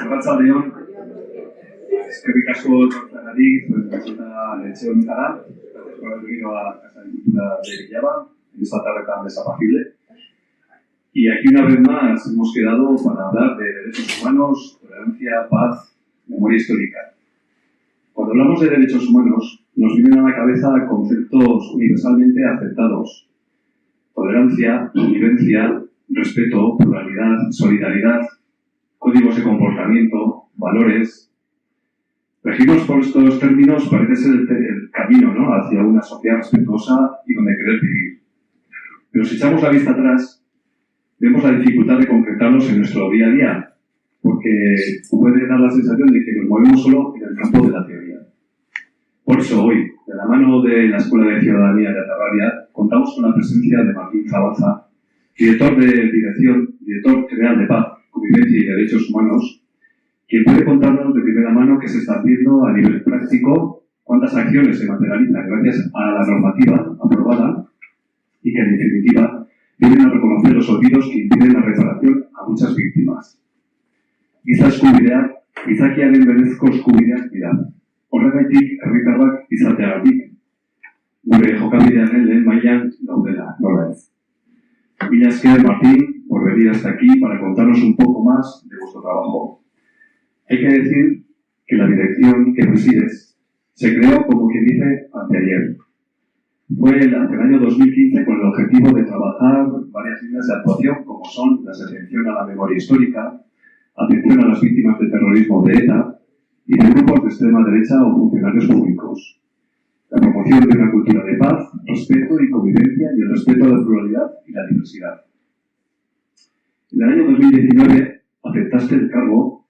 Arratsaldeon, eskerrik asko tortagatik, zuen lección honetara. Gracias por haber venido a la Casa de Cultura de Villaba, en esta tarde tan desapacible. Y aquí una vez más hemos quedado para hablar de derechos humanos, tolerancia, paz, memoria histórica. Cuando hablamos de derechos humanos, nos vienen a la cabeza conceptos universalmente aceptados: tolerancia, convivencia, respeto, pluralidad, solidaridad, códigos de comportamiento, valores. Regirnos por estos términos parece ser el camino, ¿no?, hacia una sociedad respetuosa y donde querer vivir. Pero si echamos la vista atrás, vemos la dificultad de concretarlos en nuestro día a día, porque puede dar la sensación de que nos movemos solo en el campo de la teoría. Por eso hoy, de la mano de la Escuela de Ciudadanía de Atarrabia, contamos con la presencia de Martín Zabalza, director general de Paz, Convivencia y Derechos Humanos, quien puede contarnos de primera mano qué se está haciendo a nivel práctico, cuántas acciones se materializan gracias a la normativa aprobada y que, en definitiva, vienen a reconocer los olvidos que impiden la reparación a muchas víctimas. Gizakiaren berezko eskubideak dira. Horregatik, herritarrak izateagatik, gure jokabidearen lehen mailan gaudela, nola ez. Mila esker, Martín, por venir hasta aquí para contarnos un poco más de vuestro trabajo. Hay que decir que la dirección que presides se creó, como quien dice, anteayer. Fue hacia el año 2015 con el objetivo de trabajar varias líneas de actuación, como son la atención a la memoria histórica, atención a las víctimas del terrorismo de ETA y de grupos de extrema derecha o funcionarios públicos. La promoción de una cultura de paz, respeto y convivencia y el respeto a la pluralidad y la diversidad. En el año 2019 aceptaste el cargo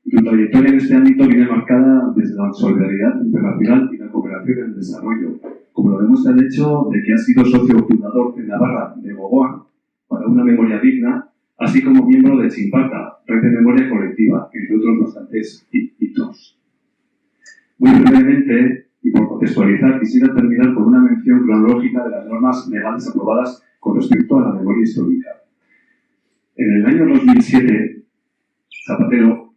y tu trayectoria en este ámbito viene marcada desde la solidaridad internacional y la cooperación en el desarrollo, como lo demuestra el hecho de que has sido socio fundador en Navarra de Gogoa para una memoria digna, así como miembro de Chimpata, Red de Memoria Colectiva, entre otros bastantes hitos. Muy brevemente, y por contextualizar, quisiera terminar con una mención cronológica de las normas legales aprobadas con respecto a la memoria histórica. En el año 2007, Zapatero,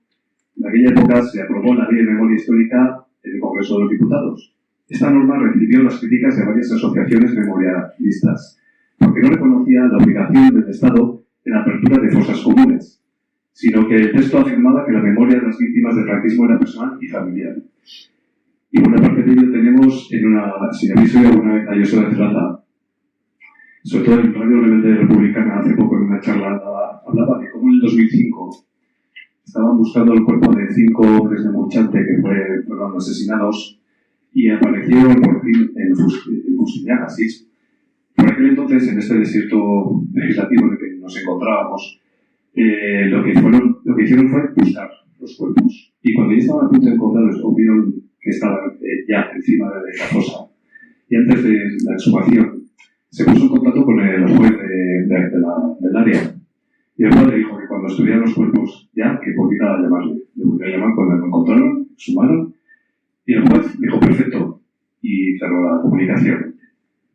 en aquella época se aprobó la Ley de Memoria Histórica en el Congreso de los Diputados. Esta norma recibió las críticas de varias asociaciones memorialistas, porque no reconocía la obligación del Estado en la apertura de fosas comunes, sino que el texto afirmaba que la memoria de las víctimas del franquismo era personal y familiar. Y buena parte de ello tenemos en una, si habéis oído alguna vez a José de Zlaza, sobre todo en Radio Rebelde Republicana, hace poco en una charla hablaba de cómo en el 2005 estaban buscando el cuerpo de 5 hombres de Murchante que fueron asesinados y aparecieron por fin en Fustiñana, ¿sí? Por aquel entonces, en este desierto legislativo en el que nos encontrábamos, lo que hicieron fue buscar los cuerpos. Y cuando ya estaban a punto de encontrarlos, vieron que estaban ya encima de la fosa. Y antes de la exhumación, se puso en contacto con el juez del área. Y el padre dijo que cuando estuvieran los cuerpos, ya, que volviera a llamarle. Le volvió a llamar cuando lo encontraron, exhumaron. Y el juez dijo perfecto. Y cerró la comunicación.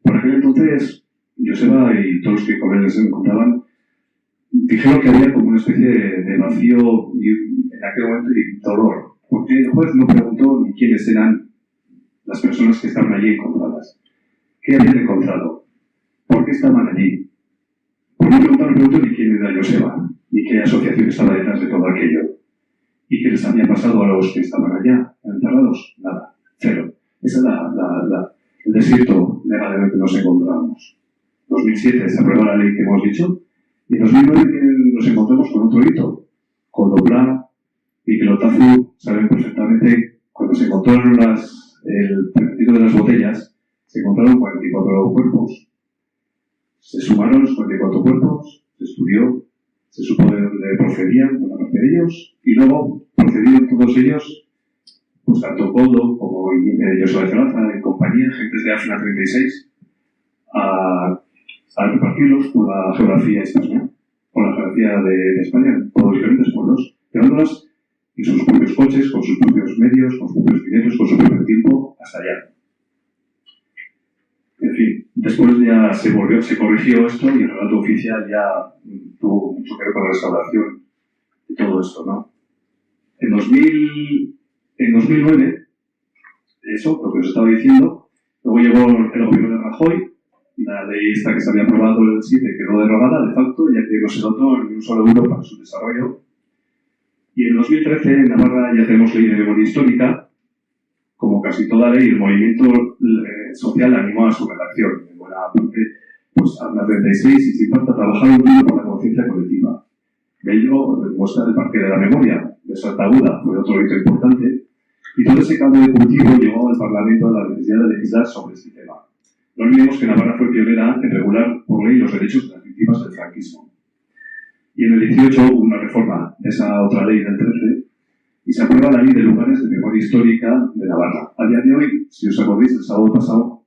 Por aquel entonces, Joseba y todos los que con él se encontraban dijeron que había como una especie de vacío en aquel momento y dolor. Porque el juez no preguntó ni quiénes eran las personas que estaban allí encontradas. ¿Qué habían encontrado? ¿Por qué estaban allí? Por no preguntó ni quién era Joseba, ni qué asociación estaba detrás de todo aquello. ¿Y qué les había pasado a los que estaban allá, enterrados? Nada, cero. Ese es el desierto legal en el que nos encontramos. En 2007 se aprueba la ley que hemos dicho, y en 2009 nos encontramos con otro hito, con Dobla y que Lotazu saben perfectamente cuando se encontraron el pedazo de las botellas, se encontraron 44 cuerpos. Se sumaron los 44 cuerpos, se estudió, se supo de dónde procedían, buena parte de ellos, y luego procedieron todos ellos, pues tanto Coldo como José de Zlaza y compañía, gentes de AFNA 36, a repartirlos por la geografía española, por la geografía de España, por los diferentes pueblos, llevándolas en sus propios coches, con sus propios medios, con sus propios dineros, con su propio tiempo, hasta allá. En fin, después ya se corrigió esto y el relato oficial ya tuvo mucho que ver con la restauración de todo esto, ¿no? En 2009, eso, lo que os estaba diciendo, luego llegó el gobierno de Rajoy, la ley esta que se había aprobado en el 7 quedó derogada de facto, ya que no se dotó ni un solo euro para su desarrollo. Y en 2013 en Navarra ya tenemos ley de memoria histórica. Como casi toda ley, el movimiento social animó a su redacción. En buena parte, pues a la 36 y sin falta trabajaron duro por la conciencia colectiva. De ello demuestra el Parque de la Memoria de Santa Aguda, fue otro hito importante. Y todo ese cambio de cultivo llevó al Parlamento a la necesidad de legislar sobre este tema. No olvidemos que Navarra fue pionera en regular por ley los derechos de las víctimas del franquismo. Y en el 18 hubo una reforma de esa otra ley del 13 y se aprueba la Ley de Lugares de Memoria Histórica de Navarra. A día de hoy, si os acordáis, el sábado pasado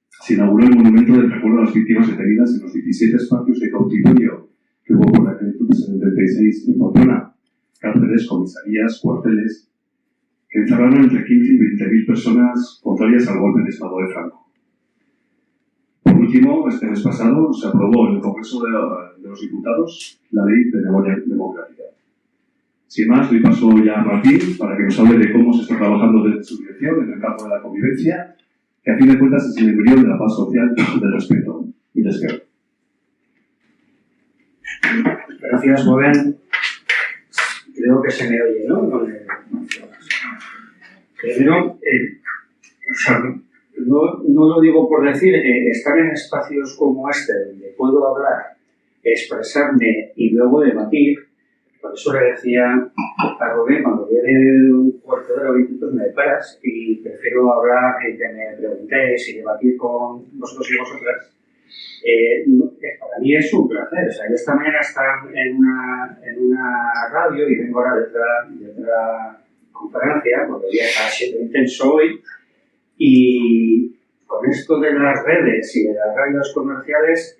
se inauguró el monumento del recuerdo a las víctimas detenidas en los 17 espacios de cautiverio que hubo por aquel entonces en el 36 en Pamplona, cárceles, comisarías, cuarteles, que encerraron entre 15 y 20.000 personas contrarias al golpe de Estado de Franco. Por último, este mes pasado se aprobó en el Congreso de los Diputados la Ley de Memoria Democrática. Sin más, doy paso ya a Martín para que nos hable de cómo se está trabajando desde su dirección en el campo de la convivencia, que a fin de cuentas es el embrión de la paz social y del respeto. Y les quiero. Gracias, Rubén. Creo que se me oye, ¿no? Primero, no lo digo por decir, estar en espacios como este, donde puedo hablar, expresarme y luego debatir. Por eso le decía a Rubén, cuando viene un cuarto de hora o 20 minutos me paras y prefiero hablar y que me preguntéis y debatir con vosotros y vosotras. Para mí es un placer. O sea, yo esta mañana estaba en una radio y vengo ahora de otra conferencia, porque el día está siendo intenso hoy, y con esto de las redes y de las radios comerciales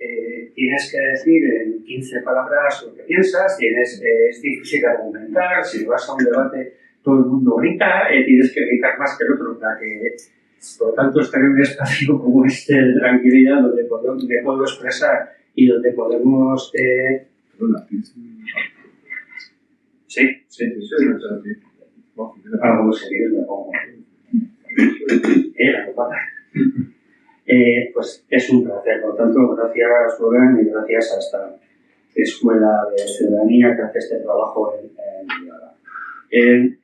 tienes que decir en 15 palabras lo que piensas, es difícil argumentar, si vas a un debate todo el mundo grita, tienes que gritar más que el otro, para que, por lo tanto, estar en un espacio como este de tranquilidad donde puedo expresar y donde podemos... Sí. Algo serio, me pongo. Pues es un placer. Por lo tanto, gracias, Rubén, y gracias a esta Escuela de Ciudadanía que hace este trabajo en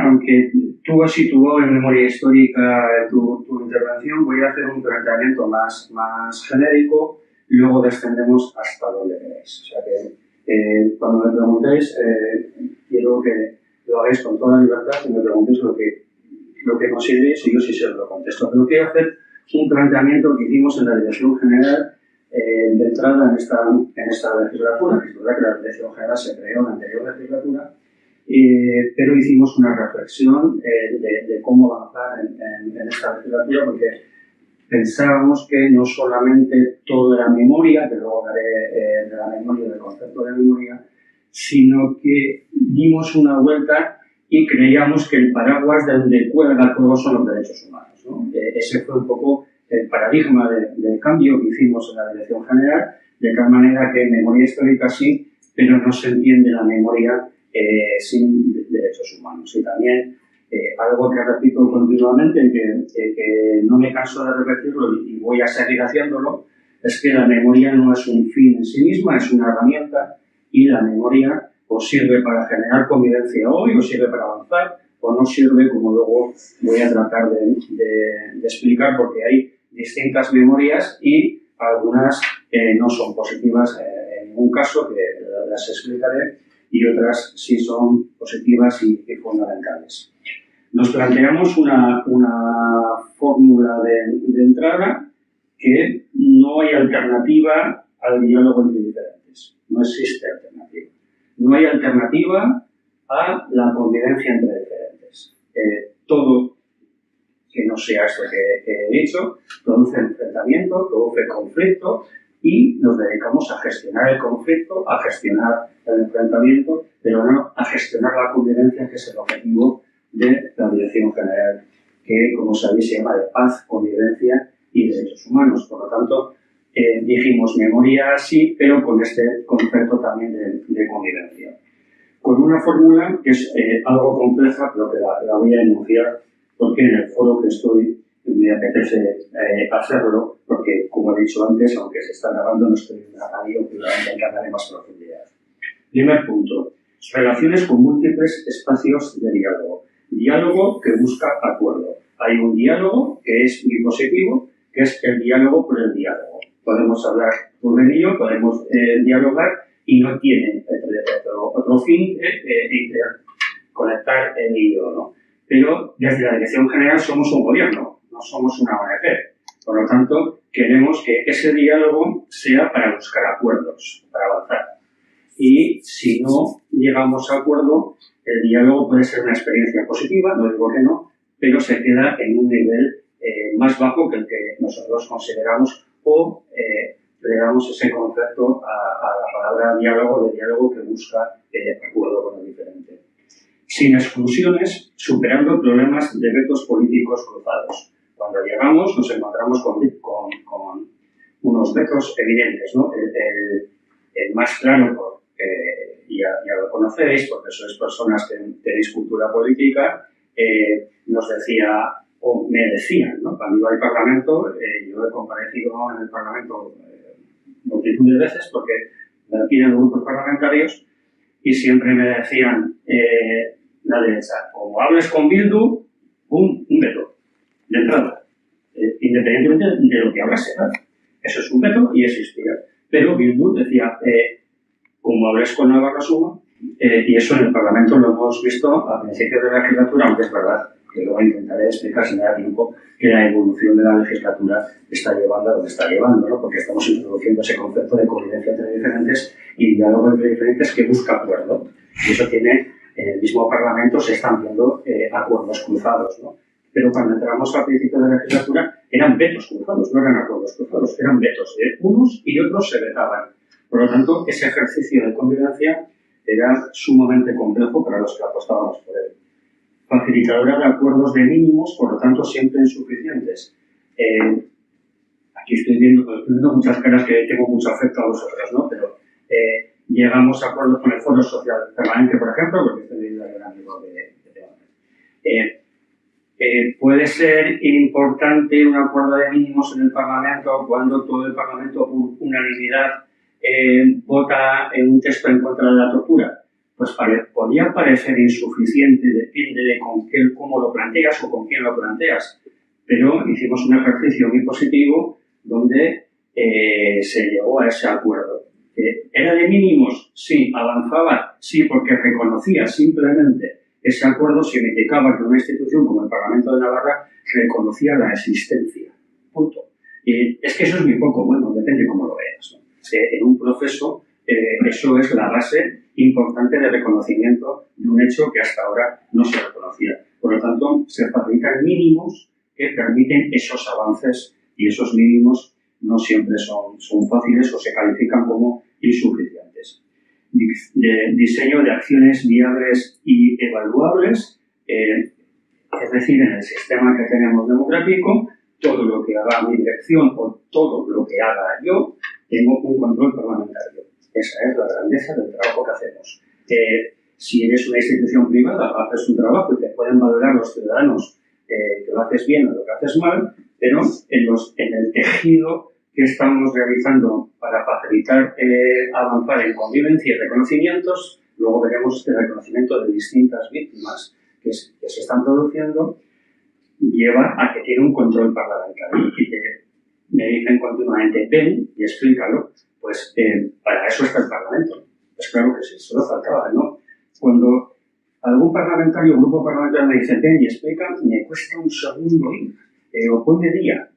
aunque tú has situado en memoria histórica tu intervención, voy a hacer un planteamiento más genérico y luego descendemos hasta donde queráis. O sea que cuando me preguntéis, quiero que lo hagáis con toda libertad y me preguntéis lo que consideréis y yo sí se lo contesto. Pero quiero hacer un planteamiento que hicimos en la Dirección General de entrada en esta legislatura, que es verdad que la Dirección General se creó en la anterior legislatura, pero hicimos una reflexión de cómo avanzar en esta legislatura, porque pensábamos que no solamente todo era memoria, que luego hablaré de la memoria, del concepto de memoria, sino que dimos una vuelta y creíamos que el paraguas de donde cuelga todo son los derechos humanos, ¿no? Ese fue un poco el paradigma del cambio que hicimos en la Dirección General, de tal manera que memoria histórica sí, pero no se entiende la memoria sin derechos humanos. Y también algo que repito continuamente y que no me canso de repetirlo y voy a seguir haciéndolo, es que la memoria no es un fin en sí misma, es una herramienta, y la memoria o sirve para generar convivencia hoy, o sirve para avanzar, o no sirve, como luego voy a tratar de explicar, porque hay distintas memorias y algunas no son positivas en ningún caso, que las explicaré, y otras sí son positivas y fundamentales. Nos planteamos una fórmula de entrada, que no hay alternativa al diálogo entre diferentes. No existe alternativa. No hay alternativa a la convivencia entre diferentes. Todo que no sea esto que he dicho produce enfrentamiento, produce conflicto, y nos dedicamos a gestionar el conflicto, a gestionar el enfrentamiento, pero no a gestionar la convivencia, que es el objetivo de la Dirección General, que, como sabéis, se llama de paz, convivencia y derechos humanos. Por lo tanto, dijimos memoria sí, pero con este concepto también de convivencia. con una fórmula que es algo compleja, pero que la voy a enunciar porque en el foro que estoy me apetece hacerlo, porque, como he dicho antes, aunque se está grabando, no estoy en la radio, probablemente hay que hablar en más profundidad. Primer punto, relaciones con múltiples espacios de diálogo. Diálogo que busca acuerdo. Hay un diálogo que es muy positivo, que es el diálogo por el diálogo. Podemos hablar por ello, podemos dialogar y no tiene otro fin que conectar el hilo, ¿no? Pero desde la Dirección General somos un gobierno, no somos una ONG. Por lo tanto, queremos que ese diálogo sea para buscar acuerdos, para avanzar. Y si no llegamos a acuerdo, el diálogo puede ser una experiencia positiva, no digo que no, pero se queda en un nivel más bajo que el que nosotros consideramos o le damos ese concepto a la palabra diálogo, de diálogo que busca acuerdo con lo diferente. Sin exclusiones, superando problemas de vetos políticos cruzados. Cuando llegamos nos encontramos con unos vetos evidentes, ¿no? El más claro, ya lo conocéis, porque sois personas que tenéis cultura política, nos decía, o me decían, ¿no? Cuando iba al Parlamento, yo he comparecido en el Parlamento multitud de veces, porque me piden grupos parlamentarios, y siempre me decían, la derecha, como hables con Bildu, un veto, de entrada, independientemente de lo que hablase, ¿verdad? Eso es un veto y existía. Pero Bildu decía, como hables con Navarra Suma, y eso en el Parlamento lo hemos visto a principios de la legislatura, aunque es verdad que luego intentaré explicar si me da tiempo que la evolución de la legislatura está llevando a lo que está llevando, ¿no? Porque estamos introduciendo ese concepto de convivencia entre diferentes y diálogo entre diferentes que busca acuerdo. Y eso tiene, en el mismo Parlamento se están viendo acuerdos cruzados, ¿no? Pero cuando entramos al principio de la legislatura eran vetos cruzados, no eran acuerdos cruzados, eran vetos. Unos y otros se vetaban. Por lo tanto, ese ejercicio de convivencia era sumamente complejo para los que apostábamos por él. Facilitadora de acuerdos de mínimos, por lo tanto, siempre insuficientes. Aquí estoy viendo muchas caras que tengo mucho afecto a vosotros, ¿no? Pero llegamos a acuerdos con el Foro Social Permanente, por ejemplo, porque estoy viendo el amigo de puede ser importante un acuerdo de mínimos en el Parlamento cuando todo el Parlamento, por unanimidad, vota en un texto en contra de la tortura. Pues podría parecer insuficiente, depende de cómo lo planteas o con quién lo planteas. Pero hicimos un ejercicio muy positivo donde se llegó a ese acuerdo. ¿Era de mínimos? Sí. ¿Avanzaba? Sí, porque reconocía simplemente ese acuerdo significaba que una institución como el Parlamento de Navarra reconocía la existencia. Punto. Y es que eso es muy poco, bueno, depende cómo lo veas, ¿no? En un proceso, eso es la base importante de reconocimiento de un hecho que hasta ahora no se reconocía. Por lo tanto, se facilitan mínimos que permiten esos avances y esos mínimos no siempre son fáciles o se califican como insuficientes. Diseño de acciones viables y evaluables, es decir, en el sistema que tenemos democrático, todo lo que haga mi dirección o todo lo que haga yo, tengo un control parlamentario. Esa es la grandeza del trabajo que hacemos. Si eres una institución privada, haces un trabajo y te pueden valorar los ciudadanos que lo haces bien o lo que haces mal, pero en el tejido que estamos realizando para facilitar avanzar en convivencia y reconocimientos, luego veremos el reconocimiento de distintas víctimas que se están produciendo, lleva a que tiene un control parlamentario y que me dicen continuamente, ven y explícalo. Pues para eso está el Parlamento. Pues claro que sí, solo faltaba, ¿no? Cuando algún parlamentario o grupo parlamentario me dice, ven y explica, me cuesta un segundo ir. O ponme día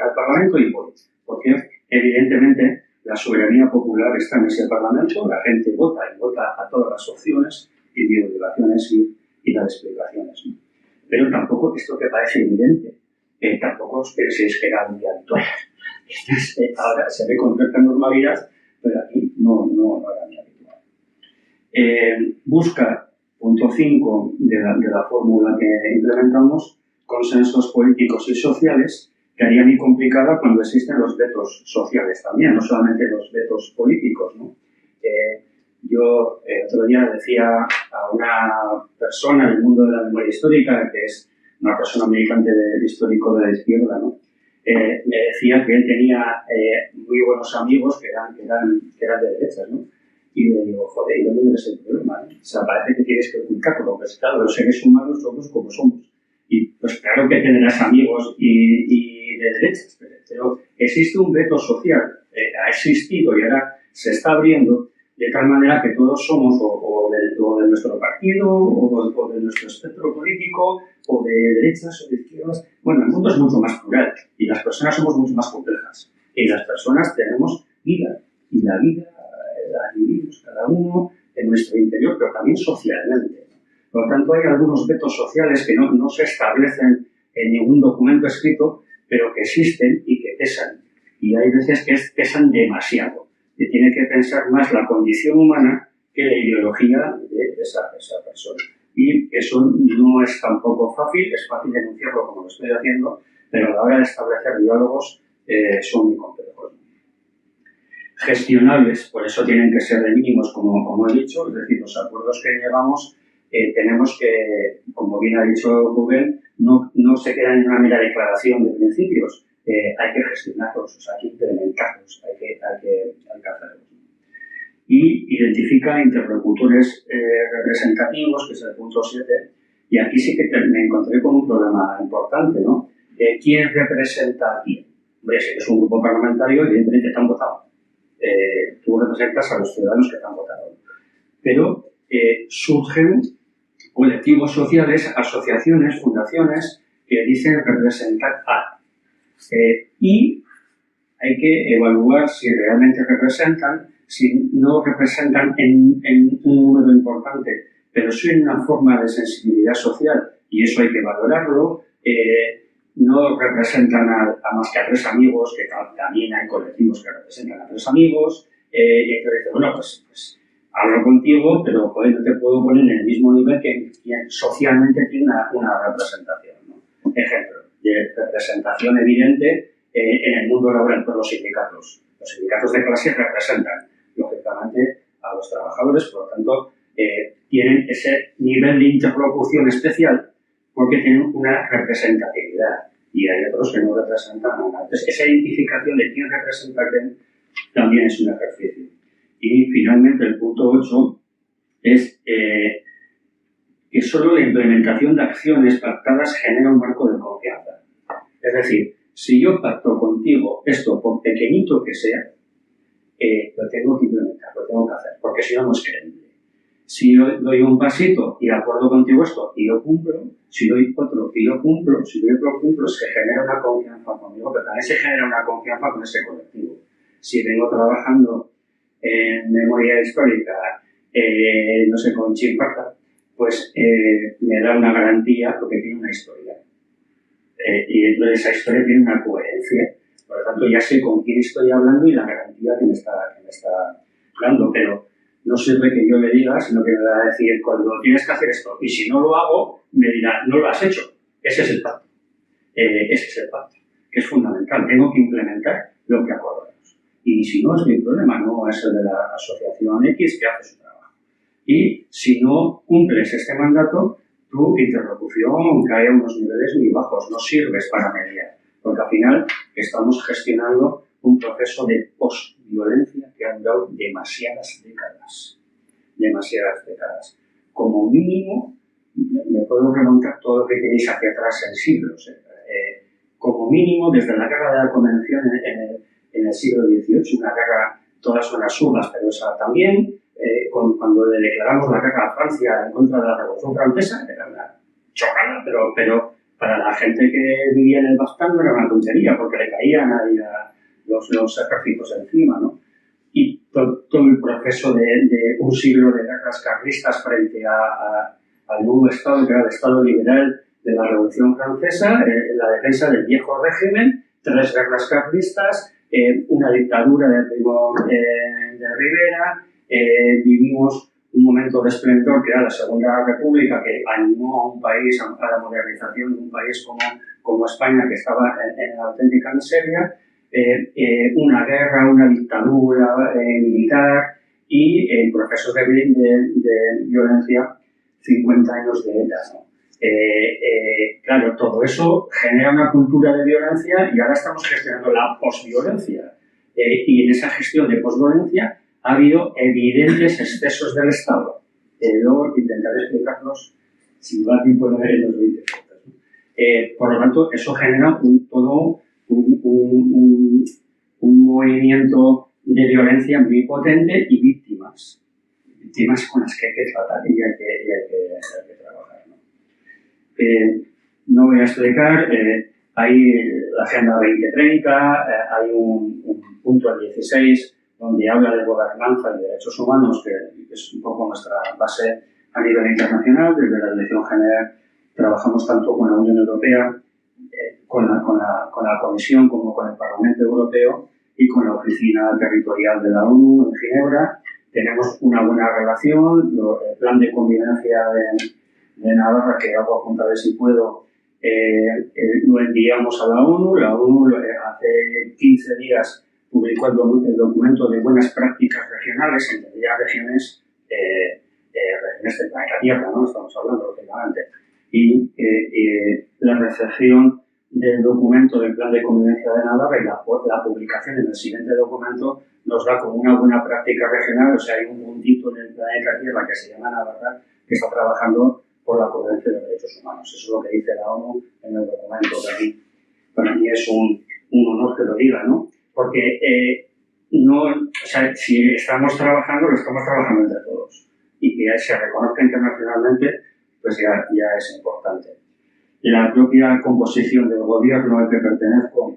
al Parlamento y voy. Porque evidentemente la soberanía popular está en ese Parlamento, la gente vota y vota a todas las opciones y mi obligación es ir y dar explicaciones, ¿no? Pero tampoco, esto que parece evidente, tampoco os penséis que era un día habitual. Ahora se ve con cierta normalidad, pero aquí no era muy habitual. Busca, punto 5 de la fórmula que implementamos, consensos políticos y sociales, que haría muy complicada cuando existen los vetos sociales también, no solamente los vetos políticos, ¿no? Yo otro día decía a una persona del mundo de la memoria histórica, que es una persona militante del histórico de la izquierda, ¿no? Me decía que él tenía muy buenos amigos que eran de derechas, ¿no? Y le digo, joder, ¿y dónde es el problema? ¿No? O sea, parece que tienes que ocultarlo, pues claro, los seres humanos somos como somos. Y pues claro que tendrás amigos y de derechas, pero existe un veto social, ha existido y ahora se está abriendo de tal manera que todos somos o de nuestro partido o de nuestro espectro político o de derechas o de izquierdas. Bueno, el mundo es mucho más plural y las personas somos mucho más complejas. Y las personas tenemos vida y la vida la vivimos cada uno en nuestro interior, pero también socialmente. Por lo tanto, hay algunos vetos sociales que no se establecen en ningún documento escrito, pero que existen y que pesan. Y hay veces que pesan demasiado. Que tiene que pensar más la condición humana que la ideología de esa persona. Y eso no es tampoco fácil, es fácil denunciarlo como lo estoy haciendo, pero a la hora de establecer diálogos son muy complejos. Gestionables, por eso tienen que ser de mínimos, como he dicho, es decir, los acuerdos que llegamos tenemos que, como bien ha dicho Rubén, no se quedan en una mera declaración de principios, hay que gestionarlos, o sea, hay que implementarlos, hay que hacerlos. Y identifica interlocutores representativos, que es el punto 7, y aquí sí que me encontré con un problema importante, ¿no? ¿Quién representa a quién? Hombre, si es un grupo parlamentario, evidentemente te han votado. Tú representas a los ciudadanos que te han votado. Pero surgen colectivos sociales, asociaciones, fundaciones que dicen representar a. Y hay que evaluar si realmente representan, si no representan en un número importante, pero sí en una forma de sensibilidad social, y eso hay que valorarlo. No representan a más que a 3 amigos, que también hay colectivos que representan a 3 amigos, y hay que decir, bueno, pues hablo contigo, pero joder, no te puedo poner en el mismo nivel que quien socialmente tiene una representación, ¿no? Ejemplo de representación evidente en el mundo laboral por los sindicatos. Los sindicatos de clase representan, lógicamente, a los trabajadores, por lo tanto, tienen ese nivel de interlocución especial porque tienen una representatividad y hay otros que no representan a nada. Entonces, esa identificación de quién representa a quién también es un ejercicio. Y finalmente, el punto 8 es que solo la implementación de acciones pactadas genera un marco de confianza. Es decir, si yo pacto contigo esto, por pequeñito que sea, lo tengo que implementar, lo tengo que hacer, porque si no, no es creíble. Si yo doy un pasito y acuerdo contigo esto y lo cumplo, si doy otro y lo cumplo, si doy otro cumplo, se genera una confianza conmigo, pero también se genera una confianza con ese colectivo. Si vengo trabajando en memoria histórica, no sé, con Chimparta, pues me da una garantía porque tiene una historia. Y dentro de esa historia tiene una coherencia. Por lo tanto, ya sé con quién estoy hablando y la garantía que me está dando, pero no sirve que yo le diga, sino que me va a decir, cuando tienes que hacer esto, y si no lo hago, me dirá, no lo has hecho. Ese es el pacto. Ese es el pacto, que es fundamental. Tengo que implementar lo que acordamos. Y si no, es mi problema, no es el de la asociación X que hace su trabajo. Y si no cumples este mandato, tu interlocución cae a unos niveles muy bajos, no sirves para mediar, porque al final estamos gestionando un proceso de postviolencia que ha durado demasiadas décadas. Como mínimo, me puedo remontar todo lo que queréis hacia atrás en siglos. Como mínimo, desde la guerra de la Convención en el siglo XVIII, una guerra, todas son absurdas, pero esa también, cuando le declaramos la guerra a Francia en contra de la Revolución Francesa, era una chorrada, pero para la gente que vivía en el Baztán no era una tontería, porque le caían ahí los ejércitos encima, ¿no? Y todo el proceso de un siglo de guerras carlistas frente al nuevo Estado, que era el Estado liberal de la Revolución Francesa, la defensa del viejo régimen, 3 guerras carlistas, una dictadura de Primo de Rivera, vivimos un momento de esplendor que era la Segunda República, que animó a un país, a la modernización de un país como España, que estaba en la auténtica miseria, una guerra, una dictadura militar, y en procesos de violencia 50 años de ETA, ¿no? Claro, todo eso genera una cultura de violencia y ahora estamos gestionando la posviolencia. Y en esa gestión de posviolencia ha habido evidentes excesos del Estado. Luego intentaré explicarlos si va a tiempo de ver en los 20 minutos, ¿no? Por lo tanto, eso genera todo un movimiento de violencia muy potente y víctimas con las que hay que tratar y hay que trabajar, ¿no? No voy a explicar, hay la Agenda 2030, hay un punto, el 16, donde habla de gobernanza y derechos humanos, que es un poco nuestra base a nivel internacional. Desde la Dirección General trabajamos tanto con la Unión Europea, con la Comisión, como con el Parlamento Europeo y con la Oficina Territorial de la ONU en Ginebra. Tenemos una buena relación. El plan de convivencia de Navarra, que hago apuntar si puedo, lo enviamos a la ONU. La ONU hace 15 días publicó el documento de buenas prácticas regionales, entre ellas regiones del planeta Tierra, ¿no? Estamos hablando, lógicamente. Y la recepción del documento del Plan de Convivencia de Navarra y la publicación en el siguiente documento nos da como una buena práctica regional. O sea, hay un puntito en el planeta Tierra que se llama Navarra, que está trabajando por la convivencia de los derechos humanos. Eso es lo que dice la ONU en el documento. Para mí es un honor que lo diga, ¿no? Porque si estamos trabajando, lo estamos trabajando entre todos. Y que se reconozca internacionalmente, pues ya es importante. La propia composición del gobierno al que pertenezco,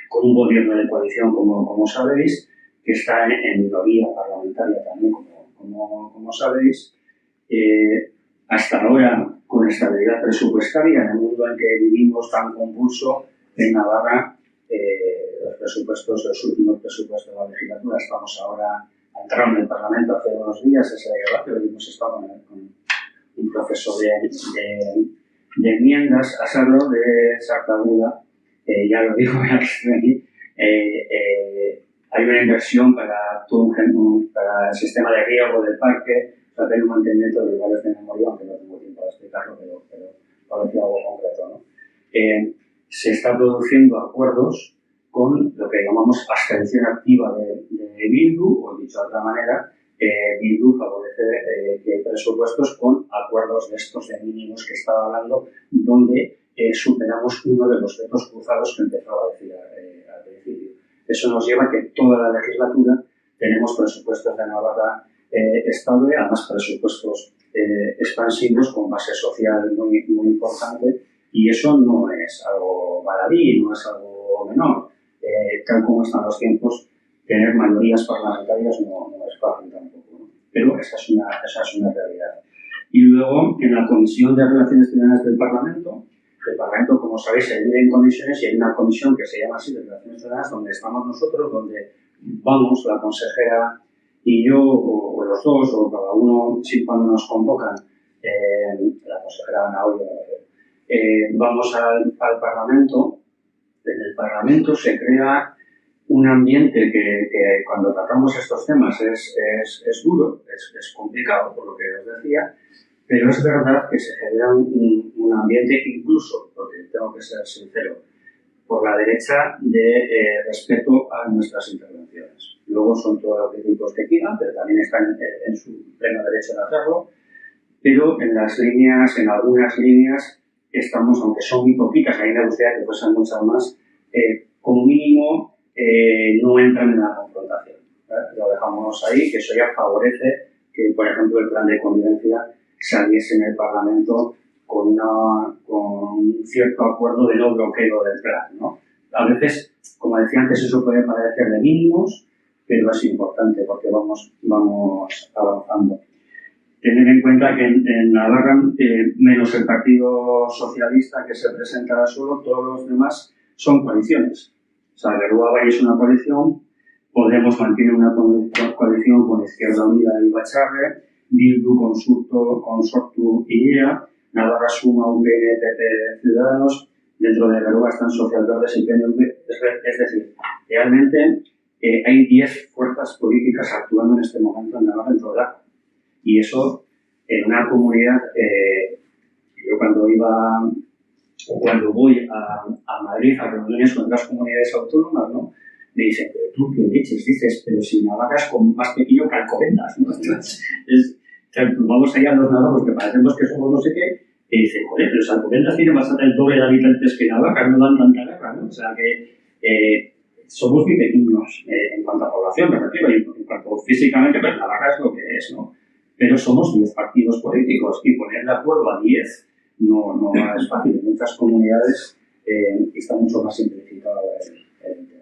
con un gobierno de coalición, como sabéis, que está en minoría parlamentaria también, como sabéis, hasta ahora con estabilidad presupuestaria en el mundo en que vivimos tan convulso. En Navarra, los últimos presupuestos de la legislatura, estamos ahora entrando en el Parlamento hace unos días ese debate. Hoy hemos estado con un proceso de enmiendas a salvo de Sartaguda. Ya lo dijo aquí, hay una inversión para para el sistema de riego del parque, para tener un mantenimiento de lugares de memoria, aunque no tengo tiempo para explicarlo, pero para decir algo concreto, ¿no? Se está produciendo acuerdos con lo que llamamos abstención activa de Bildu, o dicho de otra manera, Bildu favorece que hay presupuestos con acuerdos de estos de mínimos que estaba hablando, donde superamos uno de los vetos cruzados que empezaba a decir al principio. Eso nos lleva a que toda la legislatura tenemos presupuestos de Navarra estable, además presupuestos expansivos con base social muy importante, y eso no es algo baladí, no es algo menor. Tal como están los tiempos, tener mayorías parlamentarias no es fácil tampoco, ¿no? Pero esa es una realidad. Y luego, en la Comisión de Relaciones Ciudadanas del Parlamento, el Parlamento, como sabéis, se divide en comisiones, y hay una comisión que se llama así, de Relaciones Ciudadanas, donde estamos nosotros, donde vamos, la consejera y yo, o los dos, o cada uno, sí, cuando nos convocan, la consejera Ana Ollo, vamos al Parlamento. En el Parlamento se crea un ambiente que cuando tratamos estos temas es duro, es complicado, por lo que os decía, pero es verdad que se genera un ambiente, incluso, porque tengo que ser sincero, por la derecha, de respeto a nuestras intervenciones. Luego son todos los críticos que quieran, pero también están en su pleno derecho de hacerlo, pero en algunas líneas, estamos, aunque son muy poquitas, a mí me gustaría que fuesen muchas más, como mínimo no entran en la confrontación. Lo dejamos ahí, que eso ya favorece que, por ejemplo, el plan de convivencia saliese en el Parlamento con un cierto acuerdo de no bloqueo del plan, ¿no? A veces, como decía antes, eso puede parecer de mínimos, pero es importante porque vamos avanzando. Tener en cuenta que en Navarra, menos el Partido Socialista, que se presenta solo, todos los demás son coaliciones. O sea, Geroa es una coalición, Podemos mantiene una coalición con Izquierda Unida y Ibarretxe, Bildu, Consortu y IEA, Navarra Suma, UPN, PP, Ciudadanos, dentro de Geroa están Socialverdes y PNV. Es decir, realmente hay 10 fuerzas políticas actuando en este momento en Navarra en todo el arco. Y eso, en una comunidad, yo cuando voy a Madrid a reuniones con otras comunidades autónomas, ¿no? Me dicen, pero tú qué leches dices, pero si Navarra es más pequeño que Alcobendas, ¿no? Entonces, vamos allá a los navarros que parecemos que somos no sé qué, y dicen, joder, pero si Alcobendas tiene bastante el doble de habitantes que Navarra, no dan tanta guerra, ¿no? O sea que somos muy pequeños en cuanto a población, me refiero, y en cuanto físicamente, pues Navarra es lo que es, ¿no? Pero somos 10 partidos políticos y poner de acuerdo a 10 no es fácil. En muchas comunidades está mucho más simplificado el tema.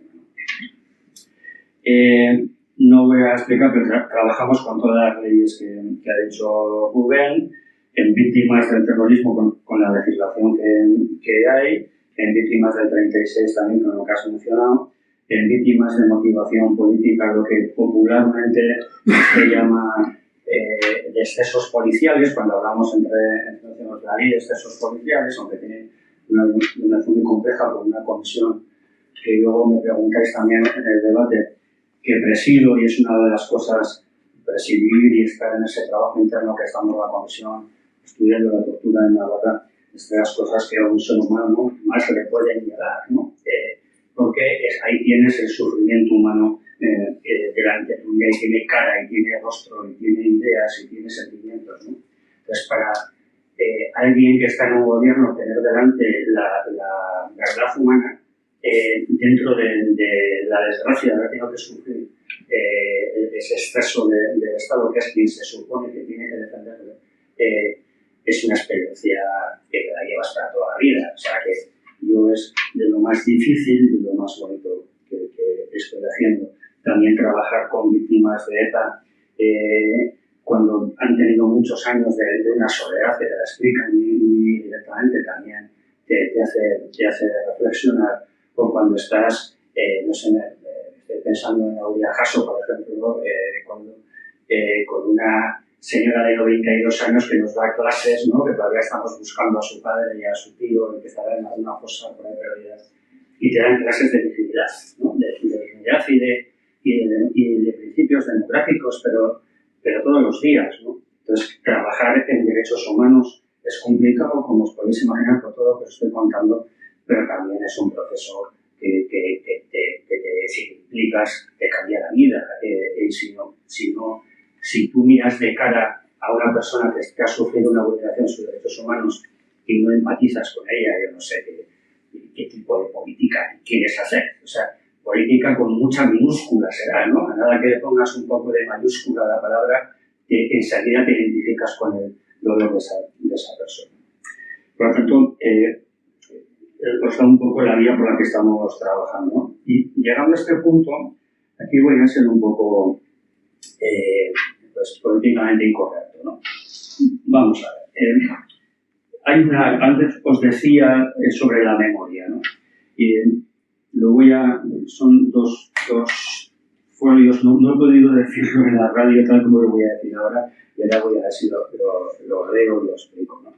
No voy a explicar, pero trabajamos con todas las leyes que ha dicho Rubén, en víctimas del terrorismo con la legislación que hay, en víctimas del 36 también con lo que has mencionado, en víctimas de motivación política, lo que popularmente se llama de excesos policiales, cuando hablamos entre la ley de excesos policiales, aunque tiene una denominación muy compleja con una comisión que luego me preguntáis también en el debate que presido, y es una de las cosas, presidir y estar en ese trabajo interno que estamos en la comisión estudiando la tortura en Navarra, es de las cosas que a un ser humano más le pueden llegar, ¿no? Porque ahí tienes el sufrimiento humano delante tuya, y tiene cara, y tiene rostro, y tiene ideas, y tiene sentimientos, ¿no? Entonces, para alguien que está en un gobierno, tener delante la verdad humana dentro de la desgracia de haber tenido que sufrir ese exceso del Estado, que es quien se supone que tiene que defenderlo, es una experiencia que la llevas para toda la vida. O sea que yo es de lo más difícil y de lo más bonito que estoy haciendo. También trabajar con víctimas de ETA cuando han tenido muchos años de una soledad que te la explican muy directamente, también te hace reflexionar. O cuando estás, no sé, estoy pensando en Aurea Jasso, por ejemplo, con una señora de 92 años que nos da clases, ¿no? Que todavía estamos buscando a su padre y a su tío, que estará en alguna fosa por ahí perdidas, y te dan clases de dignidad, ¿no? De dignidad y de principios democráticos, pero todos los días, ¿no? Entonces, trabajar en derechos humanos es complicado, como os podéis imaginar, por todo lo que os estoy contando, pero también es un proceso que si te implicas, te cambia la vida. Y si tú miras de cara a una persona que ha sufrido una vulneración de sus derechos humanos y no empatizas con ella, yo no sé qué tipo de política quieres hacer. O sea, política con mucha minúscula será, ¿no? A nada que le pongas un poco de mayúscula a la palabra, enseguida te identificas con el dolor de esa persona. Por lo tanto, os da un poco la vía por la que estamos trabajando, ¿no? Y llegando a este punto, aquí voy a ser un poco pues, políticamente incorrecto, ¿no? Vamos a ver. Antes os decía sobre la memoria, ¿no? Y son dos folios, no he podido decirlo en la radio tal como lo voy a decir ahora, y ahora voy a ver si lo leo y lo explico, ¿no?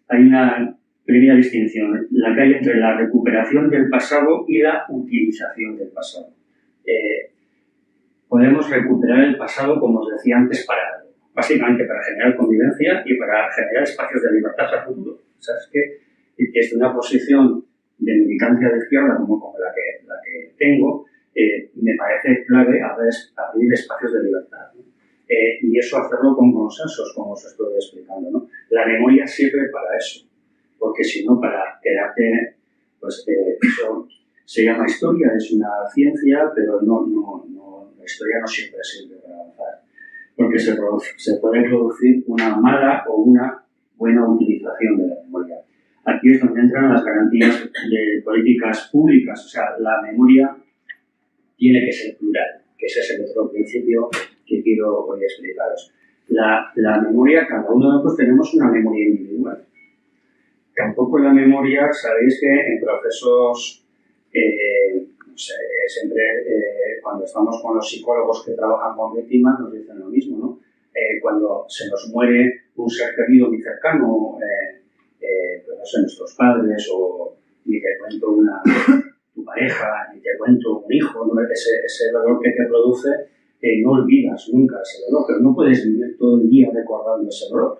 Hay una primera distinción, la que hay entre la recuperación del pasado y la utilización del pasado. Podemos recuperar el pasado, como os decía antes, para algo. Básicamente para generar convivencia y para generar espacios de libertad al futuro. O sea, es que desde una posición de militancia de izquierda como la que tengo, me parece clave abrir espacios de libertad, ¿no? Y eso hacerlo con consensos, como os estoy explicando, ¿no? La memoria sirve para eso, porque si no, para quedarte, pues eso se llama historia, es una ciencia, pero la historia no siempre sirve para avanzar, porque se puede producir una mala o una buena utilización de la memoria. Aquí es donde entran las garantías de políticas públicas, o sea, la memoria tiene que ser plural, que ese es el otro principio que quiero hoy explicaros. La memoria, cada uno de nosotros tenemos una memoria individual. Tampoco la memoria, sabéis que en procesos, no sé, siempre cuando estamos con los psicólogos que trabajan con víctimas nos dicen lo mismo, ¿no? Cuando se nos muere un ser querido muy cercano, pues no sé, nuestros padres o, ni te cuento tu pareja, ni te cuento un hijo, ¿no? Ese dolor que te produce, no olvidas nunca ese dolor, pero no puedes vivir todo el día recordando ese dolor,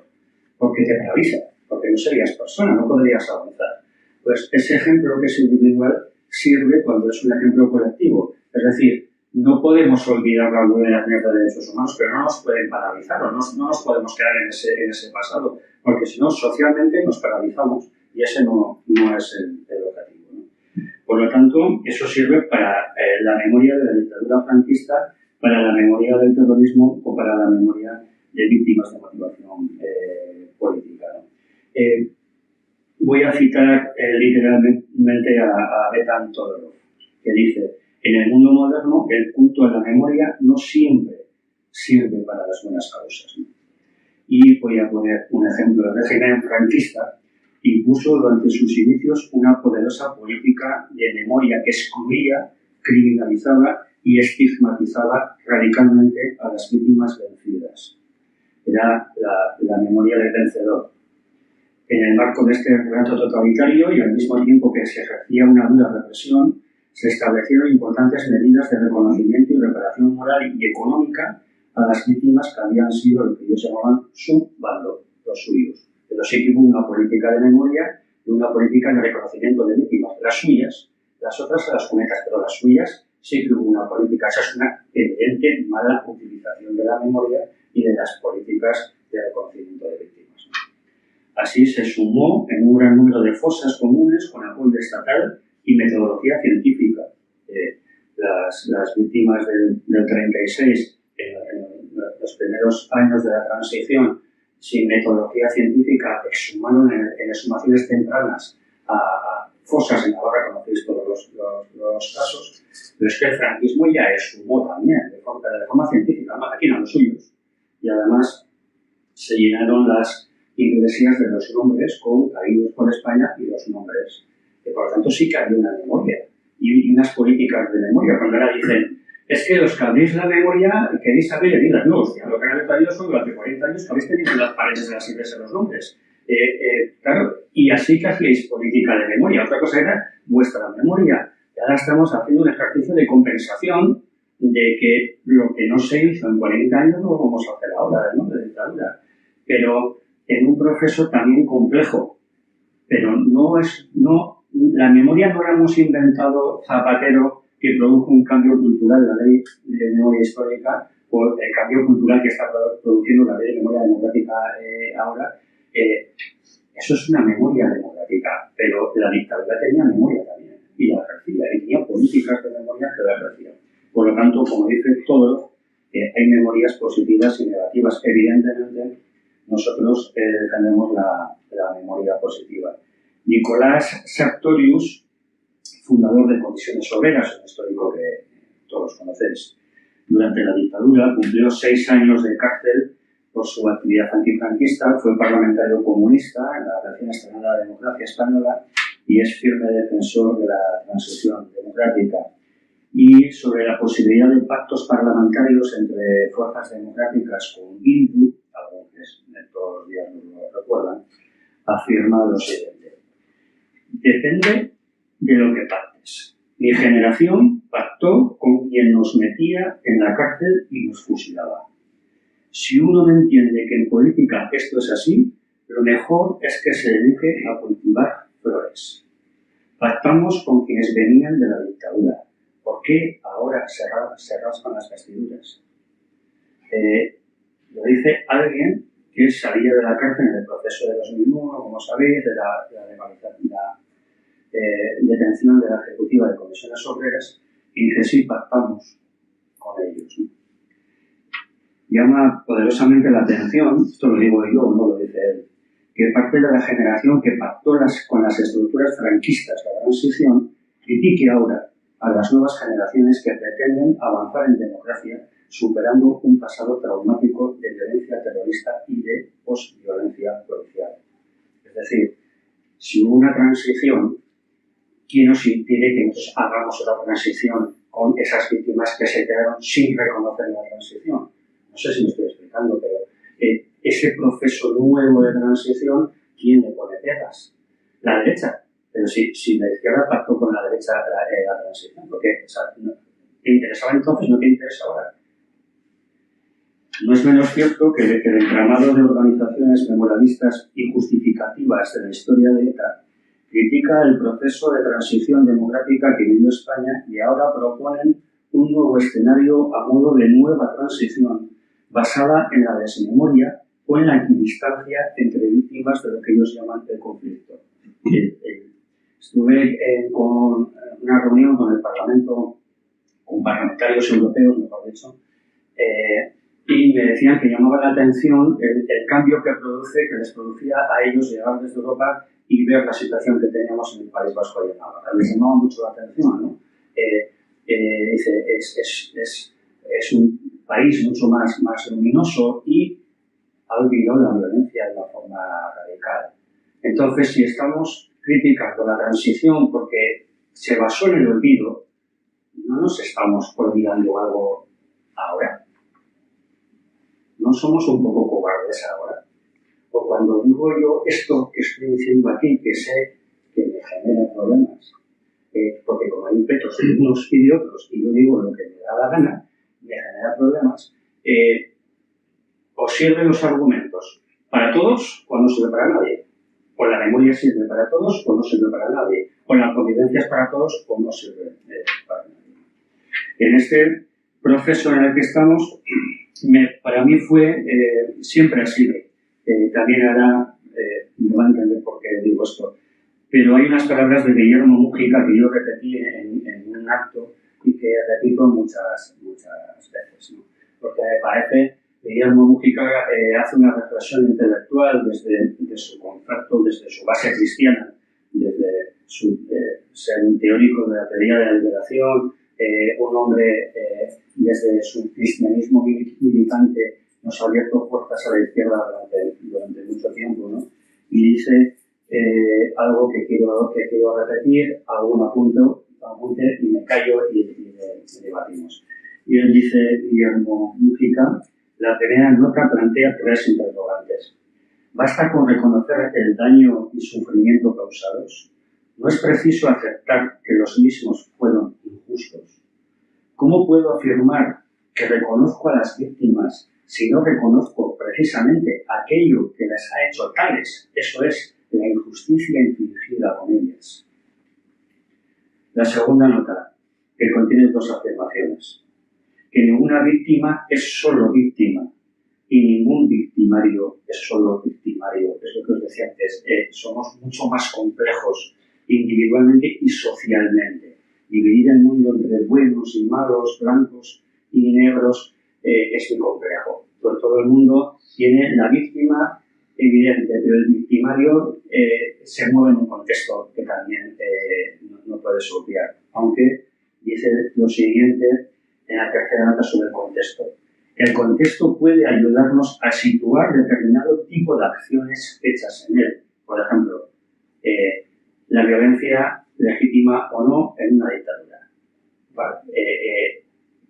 porque te paraliza, porque no serías persona, no podrías avanzar. Pues ese ejemplo que es individual sirve cuando es un ejemplo colectivo. Es decir, no podemos olvidar las vulneraciones de derechos humanos, pero no nos pueden paralizar o no nos podemos quedar en ese pasado, porque si no, socialmente nos paralizamos y ese no es el objetivo, ¿no? Por lo tanto, eso sirve para la memoria de la dictadura franquista, para la memoria del terrorismo o para la memoria de víctimas de motivación política, ¿no? Voy a citar literalmente a Betan Todorov, que dice: en el mundo moderno, el culto a la memoria no siempre sirve para las buenas causas, ¿no? Y voy a poner un ejemplo. El régimen franquista impuso durante sus inicios una poderosa política de memoria que excluía, criminalizaba y estigmatizaba radicalmente a las víctimas vencidas. Era la memoria del vencedor. En el marco de este relato totalitario y al mismo tiempo que se ejercía una dura represión, se establecieron importantes medidas de reconocimiento y reparación moral y económica a las víctimas que habían sido lo que ellos llamaban su bando, los suyos. Pero sí que hubo una política de memoria y una política de reconocimiento de víctimas. Las suyas, las otras a las cunetas, pero las suyas sí que hubo una política. Esa es una evidente mala utilización de la memoria y de las políticas de reconocimiento de víctimas. Así se sumó en un gran número de fosas comunes con apoyo estatal y metodología científica. Las víctimas del 36, en los primeros años de la transición, sin metodología científica, exhumaron en exhumaciones tempranas a fosas en Navarra, conocéis todos los casos, pero es que el franquismo ya exhumó también, de forma científica, aquí no los suyos. Y además se llenaron las iglesias de los nombres con caídos por España y los nombres. Por lo tanto, sí que había una memoria y unas políticas de memoria. Cuando ahora dicen, es que los que abrís la memoria queréis saber heridas. No, hostia, lo que han traído son durante 40 años que habéis tenido en las paredes de las iglesias los nombres. Claro, y así que hacíais política de memoria. Otra cosa era vuestra memoria. Y ahora estamos haciendo un ejercicio de compensación de que lo que no se hizo en 40 años lo vamos a hacer ahora, ¿no? De dictadura. Pero en un proceso también complejo. Pero la memoria no la hemos inventado Zapatero, que produjo un cambio cultural, la ley de memoria histórica, o el cambio cultural que está produciendo la ley de memoria democrática ahora. Eso es una memoria democrática, pero la dictadura tenía memoria también, y la ejercía, y tenía políticas de memoria que la ejercían. Por lo tanto, como dice Todorov, hay memorias positivas y negativas. Evidentemente, nosotros defendemos la memoria positiva. Nicolás Sartorius, fundador de Comisiones Obreras, un histórico que todos conocéis, durante la dictadura cumplió 6 años de cárcel por su actividad antifranquista, fue parlamentario comunista en la recién estrenada democracia española y es firme defensor de la transición democrática. Y sobre la posibilidad de pactos parlamentarios entre fuerzas democráticas con Bildu, algo que todos los días nos lo recuerdan, afirma lo siguiente: depende de lo que pactes. Mi generación pactó con quien nos metía en la cárcel y nos fusilaba. Si uno no entiende que en política esto es así, lo mejor es que se dedique a cultivar flores. Pactamos con quienes venían de la dictadura. ¿Por qué ahora se raspan las vestiduras? Lo dice alguien que salía de la cárcel en el proceso de 2001, como sabéis, de la detención de la ejecutiva de Comisiones Obreras, y dice, sí, pactamos con ellos, ¿no? Llama poderosamente la atención, esto lo digo yo, no lo dice él, que parte de la generación que pactó con las estructuras franquistas la transición critique ahora a las nuevas generaciones que pretenden avanzar en democracia superando un pasado traumático de violencia terrorista y de posviolencia policial. Es decir, si hubo una transición, ¿quién nos impide que nosotros hagamos otra transición con esas víctimas que se quedaron sin reconocer la transición? No sé si me estoy explicando, pero ese proceso nuevo de transición, ¿quién le pone pegas? La derecha. Pero si la izquierda pactó con la derecha la transición, porque o sea, ¿te interesaba entonces? ¿No te interesa ahora? No es menos cierto que el entramado de organizaciones memorialistas y justificativas de la historia de ETA critica el proceso de transición democrática que vivió España y ahora proponen un nuevo escenario a modo de nueva transición basada en la desmemoria o en la equidistancia entre víctimas de lo que ellos llaman el conflicto. Estuve con una reunión con el Parlamento, con parlamentarios europeos, mejor dicho, y me decían que llamaba la atención el cambio que les producía a ellos llegar desde Europa y ver la situación que teníamos en el País Vasco y en Navarra. Les llamaba mucho la atención, ¿no? Dice, es un país mucho más luminoso y ha olvidado la violencia de una forma radical. Entonces, si estamos criticando la transición porque se basó en el olvido, no nos estamos olvidando algo ahora. ¿No somos un poco cobardes ahora? O cuando digo yo esto que estoy diciendo aquí, que sé que me genera problemas, porque como hay petos de unos y de otros, y yo digo lo que me da la gana, me genera problemas, ¿os sirven los argumentos para todos o no sirve para nadie? O la memoria sirve para todos o no sirve para nadie. O la convivencia es para todos o no sirve para nadie. En este proceso en el que estamos, para mí siempre ha sido. También ahora me van a entender por qué digo esto. Pero hay unas palabras de Guillermo Múgica que yo repetí en un acto y que repito muchas veces, ¿no? Porque me parece que Guillermo Múgica hace una reflexión intelectual desde su concepto, desde su base cristiana, desde ser un teórico de la teoría de la liberación, un hombre desde su cristianismo militante nos ha abierto puertas a la izquierda durante mucho tiempo, ¿no? Y dice algo que quiero repetir, hago un apunte y me callo y debatimos. Y él dice, Guillermo Múgica, la primera nota plantea 3 interrogantes. ¿Basta con reconocer el daño y sufrimiento causados? ¿No es preciso aceptar que los mismos fueron injustos? ¿Cómo puedo afirmar que reconozco a las víctimas si no reconozco precisamente aquello que les ha hecho tales? Eso es, la injusticia infligida con ellas. La segunda nota, que contiene 2 afirmaciones. Que ninguna víctima es solo víctima y ningún victimario es solo victimario. Es lo que os decía antes. Somos mucho más complejos individualmente y socialmente. Dividir el mundo entre buenos y malos, blancos y negros es muy complejo. Todo el mundo tiene la víctima evidente, pero el victimario se mueve en un contexto que también no puedes obviar. Aunque dice lo siguiente en la tercera nota sobre el contexto. El contexto puede ayudarnos a situar determinado tipo de acciones hechas en él. Por ejemplo, la violencia legítima o no en una dictadura. ¿Vale?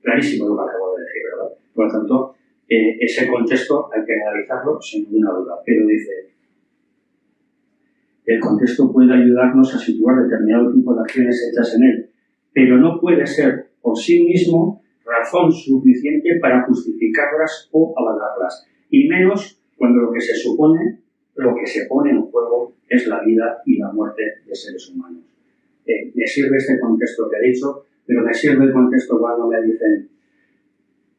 Clarísimo lo que acabo de decir, ¿verdad? Por lo tanto, ese contexto hay que analizarlo sin ninguna duda. Pero dice, el contexto puede ayudarnos a situar determinado tipo de acciones hechas en él, pero no puede ser por sí mismo razón suficiente para justificarlas o avalarlas, y menos cuando lo que se pone en juego es la vida y la muerte de seres humanos. Me sirve este contexto que he dicho, pero me sirve el contexto cuando me dicen,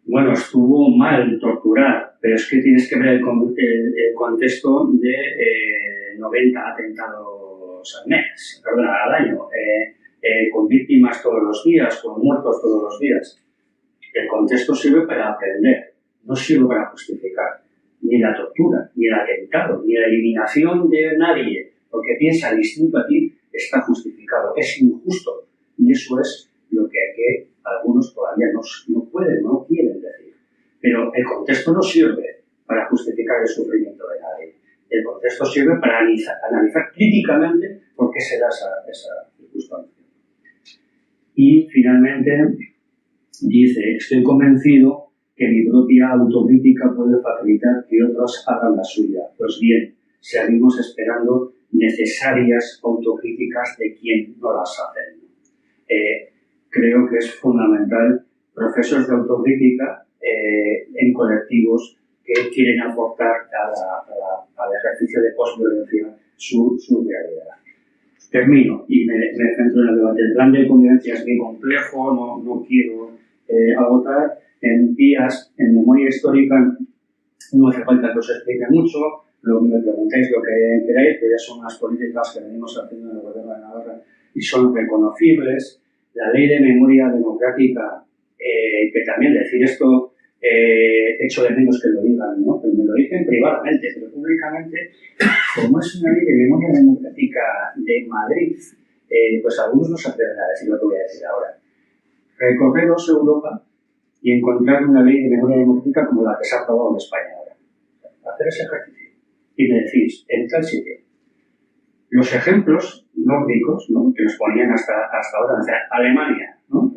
bueno, estuvo mal torturar, pero es que tienes que ver el contexto de 90 atentados al año, con víctimas todos los días, con muertos todos los días. El contexto sirve para aprender, no sirve para justificar ni la tortura, ni el atentado, ni la eliminación de nadie, porque piensa distinto a ti, está justificado, es injusto. Y eso es lo que algunos todavía no pueden, no quieren decir. Pero el contexto no sirve para justificar el sufrimiento de nadie. El contexto sirve para analizar críticamente por qué se da esa circunstancia. Y finalmente dice, estoy convencido que mi propia autocrítica puede facilitar que otros hagan la suya. Pues bien, seguimos esperando necesarias autocríticas de quien no las hace. Creo que es fundamental procesos de autocrítica en colectivos que quieren aportar al ejercicio de postviolencia su realidad. Termino y me centro en el debate. El plan de convivencia es muy complejo, no quiero agotar. En vías, en memoria histórica, no hace falta que os explique mucho. Me preguntéis lo que queráis, que ya son unas políticas que venimos haciendo en el Gobierno de Navarra y son reconocibles. La ley de memoria democrática, que también decir esto, echo de menos que lo digan, ¿no? Pero me lo dicen privadamente, pero públicamente, como es una ley de memoria democrática de Madrid, pues algunos no se atreven a decir lo que voy a decir ahora. Recorreros Europa y encontrar una ley de memoria democrática como la que se ha aprobado en España ahora. Hacer ese ejercicio. Y me decís, en tal sitio. Los ejemplos nórdicos, ¿no?, que nos ponían hasta ahora, o sea, Alemania, ¿no?,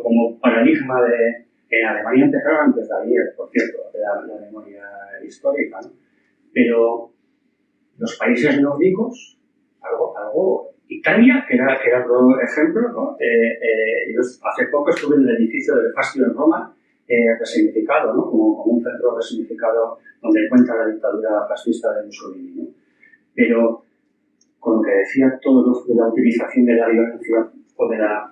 como paradigma de... En Alemania empezaron antes de ayer, por cierto, la memoria histórica, ¿no? Pero los países nórdicos, algo Italia, que era otro ejemplo, ¿no? Yo hace poco estuve en el edificio del Fastio en Roma, resignificado, ¿no?, como un centro resignificado donde cuenta la dictadura fascista de Mussolini, ¿no? Pero con lo que decía todo de la utilización de la violencia o de la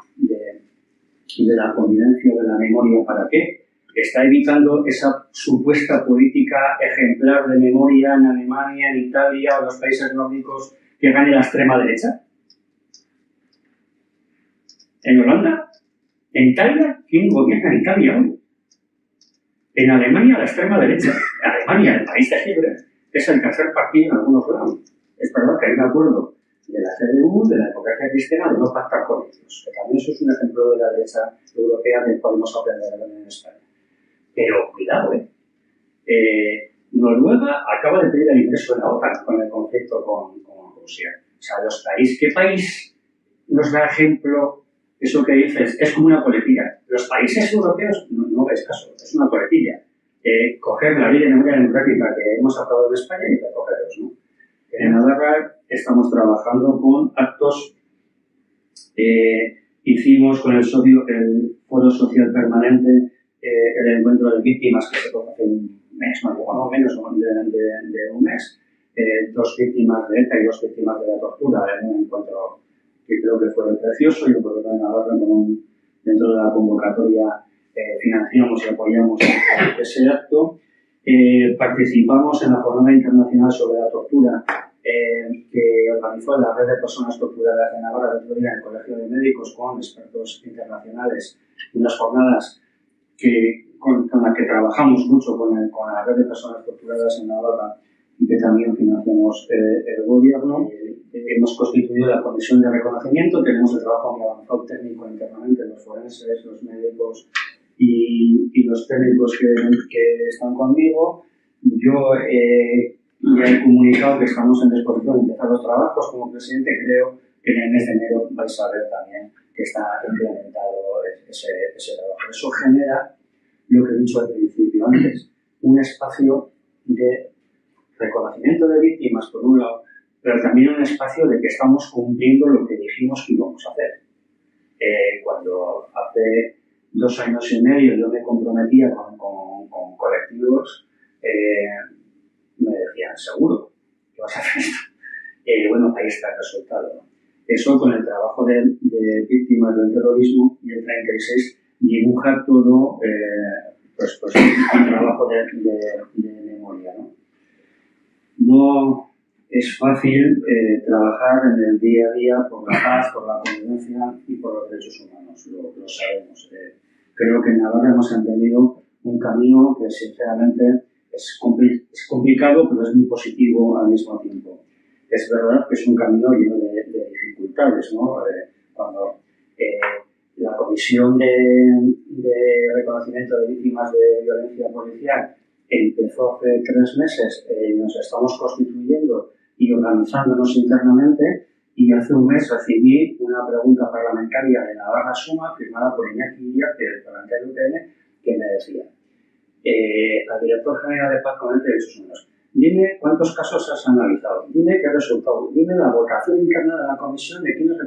convivencia de la memoria, ¿para qué? Está evitando esa supuesta política ejemplar de memoria en Alemania, en Italia o en los países nórdicos que gane la extrema derecha. ¿En Holanda? ¿En Italia? ¿Quién gobierna en Italia hoy? En Alemania, la extrema derecha. Alemania, el país de Hitler, es el tercer partido en algunos lados. Es verdad que hay un acuerdo de la CDU, de la democracia cristiana, de no pactar con ellos. Que también eso es un ejemplo de la derecha europea del que podemos aprender en España. Pero cuidado, Noruega acaba de pedir el ingreso en la OTAN con el conflicto con Rusia. O sea, ¿qué país nos da ejemplo? Eso que dices es como una coletilla. Los países europeos no ves caso, es una coletilla. Coger la ley de memoria democrática que hemos aprobado en España y recogerlos, ¿no? En Navarra estamos trabajando con actos. Hicimos con el Foro Social Permanente el encuentro de víctimas que se tocó hace un mes, menos de un mes. 2 víctimas de ETA y 2 víctimas de la tortura en un encuentro que creo que fue precioso. Yo creo que en Navarra, dentro de la convocatoria, financiamos y apoyamos ese acto. Participamos en la Jornada Internacional sobre la Tortura que organizó la Red de Personas Torturadas de Navarra el otro día en el Colegio de Médicos con expertos internacionales. Unas jornadas con las que trabajamos mucho con la Red de Personas Torturadas en Navarra y que también financiamos el gobierno. Hemos constituido la comisión de reconocimiento, tenemos el trabajo muy avanzado técnico internamente, los forenses, los médicos y los técnicos que están conmigo. Yo ya he comunicado que estamos en disposición de empezar los trabajos. Como presidente, creo que en el mes de enero vais a ver también que está implementado ese trabajo. Eso genera lo que he dicho al principio antes, un espacio de reconocimiento de víctimas, por un lado, pero también un espacio de que estamos cumpliendo lo que dijimos que íbamos a hacer. Cuando hace 2 años y medio yo me comprometía con colectivos, me decían, ¿seguro que vas a hacer esto? Bueno, ahí está el resultado, ¿no? Eso con el trabajo de víctimas del terrorismo y el 36 dibuja todo pues un trabajo de memoria, ¿no? No es fácil trabajar en el día a día por la paz, por la convivencia y por los derechos humanos, lo sabemos. Creo que en Navarra hemos emprendido un camino que sinceramente es complicado, pero es muy positivo al mismo tiempo. Es verdad que es un camino lleno de dificultades, ¿no? Cuando la Comisión de Reconocimiento de Víctimas de Violencia Policial empezó hace 3 meses, nos estamos constituyendo y organizándonos internamente, y hace un mes recibí una pregunta parlamentaria de Navarra Suma, firmada por Iñaki Iriarte, del parlamentario UPN, que me decía: al director general de Paz, Convivencia y Derechos Humanos, dime cuántos casos has analizado, dime qué resultado, dime la votación interna de la comisión de quién has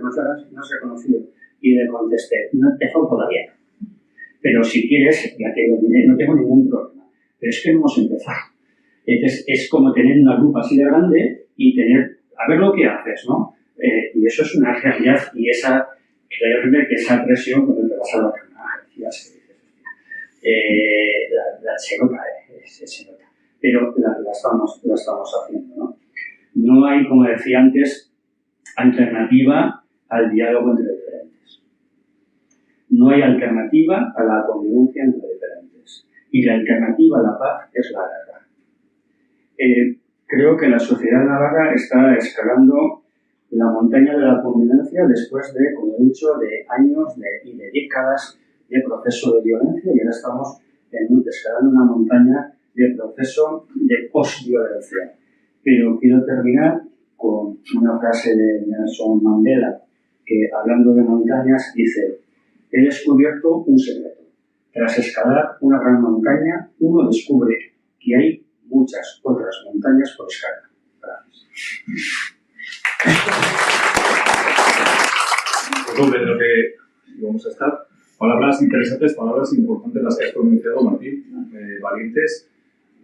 reconocido. Y le contesté, no he empezado todavía. Pero si quieres, ya te lo diré, no tengo ningún problema. Pero es que no hemos empezado. Entonces, es como tener una lupa así de grande y tener, a ver lo que haces, ¿no? Y eso es una realidad y creo que esa presión cuando te vas a la se nota, se nota. Pero la estamos haciendo, ¿no? No hay, como decía antes, alternativa al diálogo entre diferentes. No hay alternativa a la convivencia entre diferentes. Y la alternativa a la paz es la guerra. Creo que la sociedad navarra está escalando la montaña de la convivencia después de, como he dicho, de años y de décadas de proceso de violencia y ahora estamos escalando una montaña de proceso de postviolencia. Pero quiero terminar con una frase de Nelson Mandela que, hablando de montañas, dice: he descubierto un secreto. Tras escalar una gran montaña, uno descubre que hay muchas otras montañas por escalar. Gracias. Sobre lo que vamos a estar. Palabras interesantes, palabras importantes las que has pronunciado, Martín, valientes.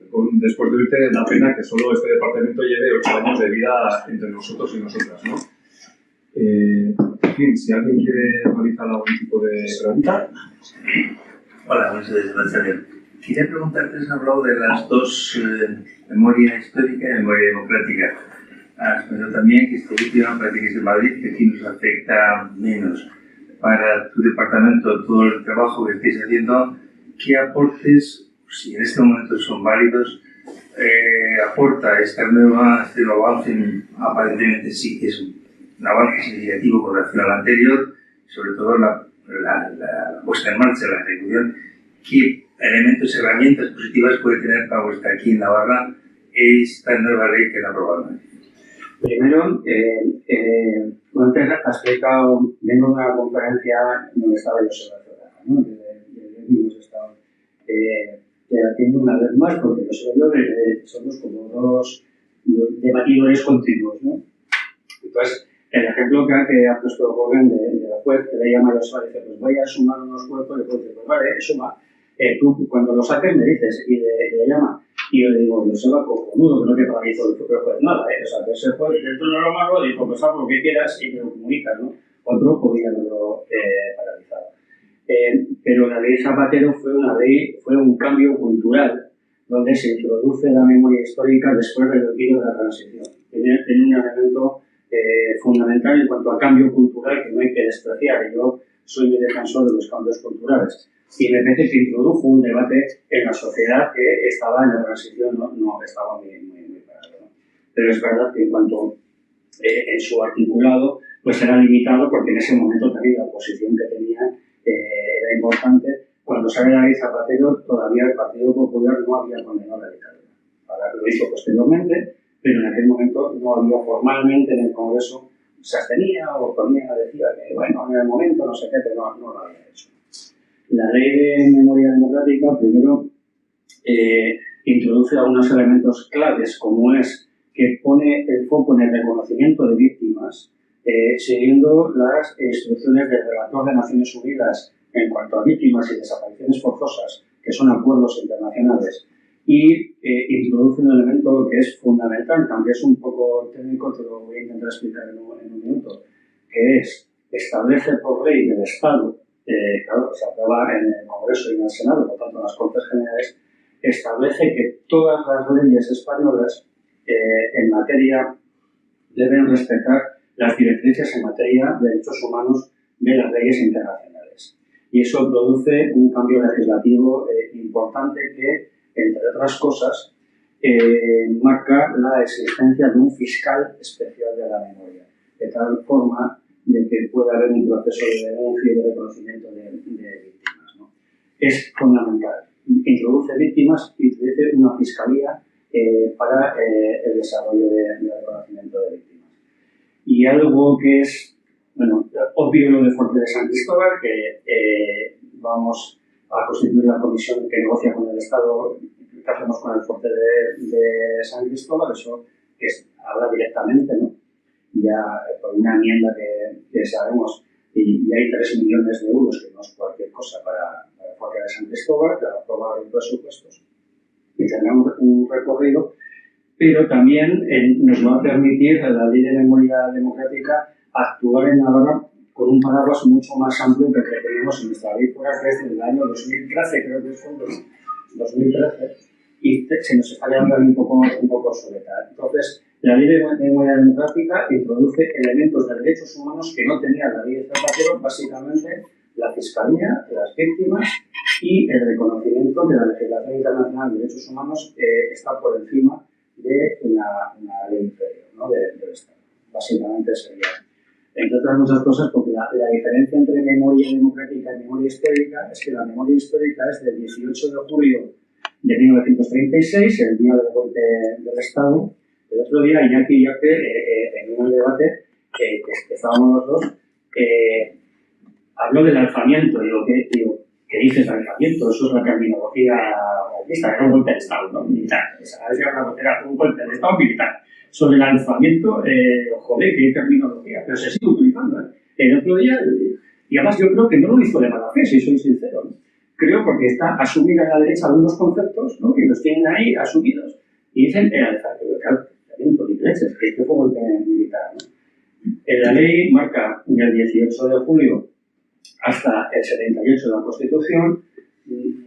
Después de oírte, da pena que solo este departamento lleve 8 años de vida entre nosotros y nosotras, ¿no? En fin, si alguien quiere realizar algún tipo de pregunta. Hola, buenas tardes. Quería preguntarte, has hablado de las dos, memoria histórica y memoria democrática. Has pensado también que esta última parece que es de Madrid, que aquí nos afecta menos. Para tu departamento, todo el trabajo que estáis haciendo, ¿qué aportes, si en este momento son válidos, aporta este nuevo avance? Aparentemente sí que es un avance significativo con relación al anterior, sobre todo la puesta en marcha, la ejecución. ¿Qué elementos, herramientas positivas puede tener para vuestra aquí en Navarra esta nueva ley que han aprobado? Primero, antes has explicado, vengo de una conferencia donde estaba yo sobre la ¿no? Desde hemos estado debatiendo una vez más, porque no soy yo, somos como dos debatidores continuos, ¿no? Entonces, el ejemplo que ha puesto Rubén de la juez, que le llama a los dice, pues voy a sumar unos cuerpos, y pues vale, suma. Tú cuando lo saques me dices, y le llama. Y yo le digo, no se va cojonudo, que no te paralizó el propio juez nada, O sea, que ese juez, dentro de lo malo, dijo, pues haz lo que quieras y me lo comunicas, ¿no? Otro podría haberlo paralizado. Pero la ley Zapatero fue un cambio cultural, donde se introduce la memoria histórica después del olvido de la transición. Tiene un elemento fundamental en cuanto a cambio cultural que no hay que despreciar. Yo soy muy defensor de los cambios culturales. Y me parece que introdujo un debate en la sociedad que estaba en la transición, no estaba muy parado, ¿no? Pero es verdad que en cuanto en su articulado, pues era limitado porque en ese momento también la oposición que tenía era importante. Cuando sale la ley Zapatero, todavía el Partido Popular no había condenado la dictadura. Ahora lo hizo posteriormente, pero en aquel momento no había formalmente en el Congreso, se abstenía o ponía, decía que bueno, en el momento no sé qué, pero no lo había hecho. La ley de memoria democrática, primero, introduce algunos elementos claves, como es que pone el foco en el reconocimiento de víctimas, siguiendo las instrucciones del Relator de Naciones Unidas en cuanto a víctimas y desapariciones forzosas, que son acuerdos internacionales, y introduce un elemento que es fundamental, aunque es un poco técnico, te lo voy a intentar explicar en un minuto, que es, establece por ley del Estado, claro, se aprueba en el Congreso y en el Senado, por tanto en las Cortes Generales, establece que todas las leyes españolas en materia deben respetar las directrices en materia de derechos humanos de las leyes internacionales. Y eso produce un cambio legislativo importante que, entre otras cosas, marca la existencia de un fiscal especial de la memoria, de tal forma de que pueda haber un proceso de denuncia y de reconocimiento de víctimas, ¿no? Es fundamental. Introduce víctimas, introduce una fiscalía para el desarrollo de reconocimiento de víctimas. Y algo que es, bueno, obvio lo de Fuerte de San Cristóbal, que vamos a constituir la comisión que negocia con el Estado, que hacemos con con el fuerte de San Cristóbal, eso que habla directamente, ¿no? Ya por una enmienda que sabemos, y hay 3 millones de euros, que no es cualquier cosa para el fuerte de San Cristóbal, que va a aprobar los presupuestos y tendrá un recorrido, pero también nos va a permitir la Ley de Memoria Democrática actuar en Navarra con un paraguas mucho más amplio que el que teníamos en nuestra ley foral desde el año 2013, creo que fue 2013, y se nos está quedando un poco obsoleta. Entonces, la Ley de Memoria Democrática introduce elementos de derechos humanos que no tenía la Ley de Zapatero, básicamente la Fiscalía, las víctimas y el reconocimiento que la legislación internacional de derechos humanos está por encima de una ley inferior, ¿no? del Estado. Básicamente sería, entre otras muchas cosas, porque la diferencia entre memoria democrática y memoria histórica es que la memoria histórica es del 18 de julio de 1936, el día del golpe del Estado. El otro día, Iñaki y yo, en un debate que estábamos los dos, habló del alzamiento. Digo, ¿qué dices de alzamiento? Eso es la terminología golpista, era un golpe de Estado, ¿no? Militar. A ver si era un golpe de Estado militar. Sobre el alzamiento, joder, qué terminología, pero se sigue utilizando, ¿eh? El otro día, y además yo creo que no lo hizo de mala fe, si soy sincero, ¿no? Creo porque está asumida a la derecha algunos conceptos, ¿no? Y los tienen ahí asumidos y dicen el alzamiento de leches, que este fue golpe militar, ¿no? La ley marca del 18 de julio hasta el 78 de la Constitución.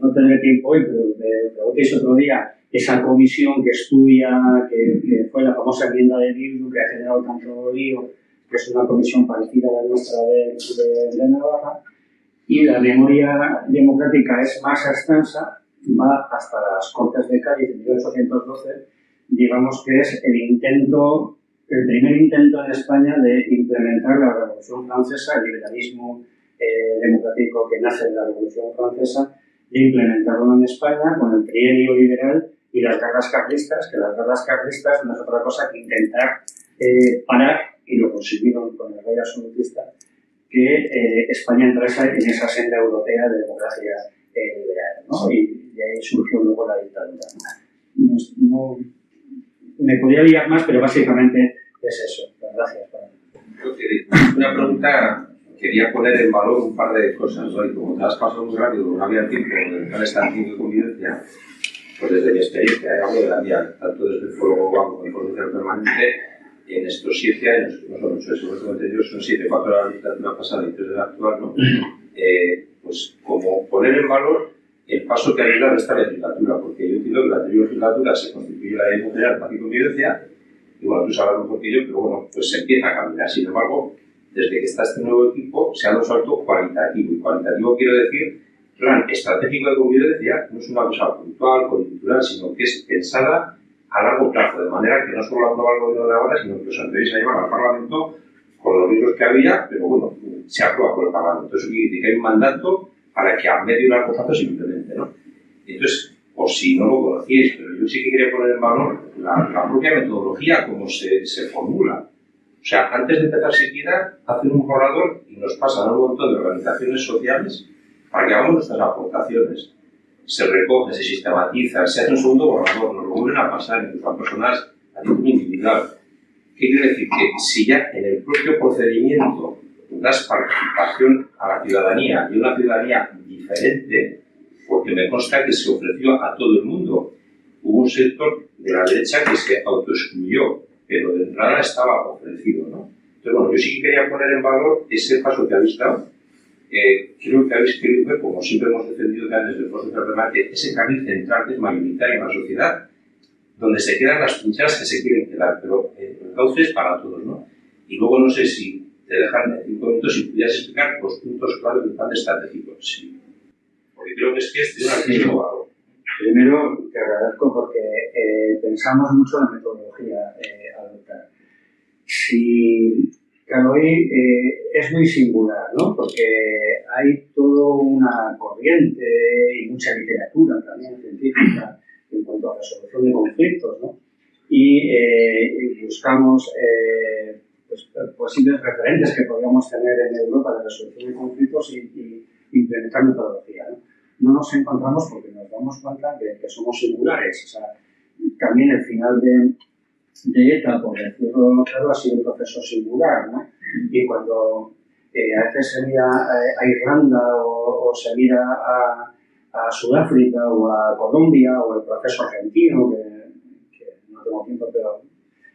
No tendré tiempo hoy, pero me preguntéis otro día, esa comisión que estudia, que fue la famosa enmienda de Bildu, que ha generado tanto lío, que es una comisión parecida a la nuestra de Navarra, y la memoria democrática es más extensa, va hasta las Cortes de Cádiz en 1812, digamos que es el primer intento en España de implementar la Revolución Francesa, el liberalismo democrático que nace de la Revolución Francesa, de implementarlo en España con el trienio liberal y las guerras carlistas, que las guerras carlistas no es otra cosa que intentar parar, y lo consiguieron con el rey absolutista, que España entrase en esa senda europea de democracia liberal, ¿no? Y de ahí surgió luego la dictadura. No, me podría liar más, pero básicamente es eso. Gracias. Una pregunta, quería poner en valor un par de cosas, ¿no? Y como te has pasado muy rápido, no había tiempo de dar esta actitud de convivencia, pues desde mi experiencia, hablo de la mía, tanto desde el Foro Global como el Foro Social Permanente, en estos 7 años, no son 8, son 7, 4 de la legislatura pasada y 3 de la actual, ¿no? Pues como poner en valor el paso que ha dado esta legislatura, porque yo entiendo que la anterior legislatura se constituyó la Ley Nuclear, Paz y Convivencia, y bueno, tú sabes mejor que yo, pero bueno, pues se empieza a caminar. Sin embargo, desde que está este nuevo equipo, se ha dado un salto cualitativo, y cualitativo quiero decir, plan estratégico de convivencia no es una cosa puntual, coyuntural, sino que es pensada a largo plazo, de manera que no solo la aprueba el gobierno de Navarra, sino que los anteriores se llevan al Parlamento con los riesgos que había, pero bueno, se aprueba por el Parlamento. Eso quiere decir que hay un mandato para que a medio y largo plazo se implemente, ¿no? Entonces, por si no lo conocíais, pero yo sí que quería poner en valor la propia metodología, cómo se formula. O sea, antes de empezar siquiera, hacen un borrador y nos pasan a un montón de organizaciones sociales para que hagamos nuestras aportaciones. Se recoge, se sistematiza, se hace un segundo borrador, nos lo vuelven a pasar incluso a personas a título individual. ¿Qué quiere decir? Que si ya en el propio procedimiento das participación a la ciudadanía y una ciudadanía diferente, porque me consta que se ofreció a todo el mundo, hubo un sector de la derecha que se autoexcluyó, pero de entrada estaba ofrecido, ¿no? Entonces, bueno, yo sí que quería poner en valor ese paso que habéis dado. Creo que habéis querido ver, como siempre hemos defendido también desde el Foro Social Permanente, ese carril central que es mayoritario en la sociedad, donde se quedan las trincheras que se quieren quedar, pero el cauce es para todos, ¿no? Y luego no sé si te dejan en 5 minutos si pudieras explicar los puntos claves del plan estratégico. Sí. Porque creo que es de un altísimo valor. Primero, te agradezco porque pensamos mucho en la metodología a adoptar. Claro, hoy es muy singular, ¿no? Porque hay toda una corriente y mucha literatura también científica en cuanto a resolución de conflictos, ¿no? Y buscamos pues, posibles referentes que podríamos tener en Europa de resolución de conflictos y implementar metodología, ¿no? no nos encontramos porque nos damos cuenta que somos singulares. O sea, también el final de ETA, por decirlo claro, ha sido un proceso singular, ¿no? Y cuando a veces se mira a Irlanda o se mira a Sudáfrica o a Colombia o el proceso argentino, que no tengo tiempo, pero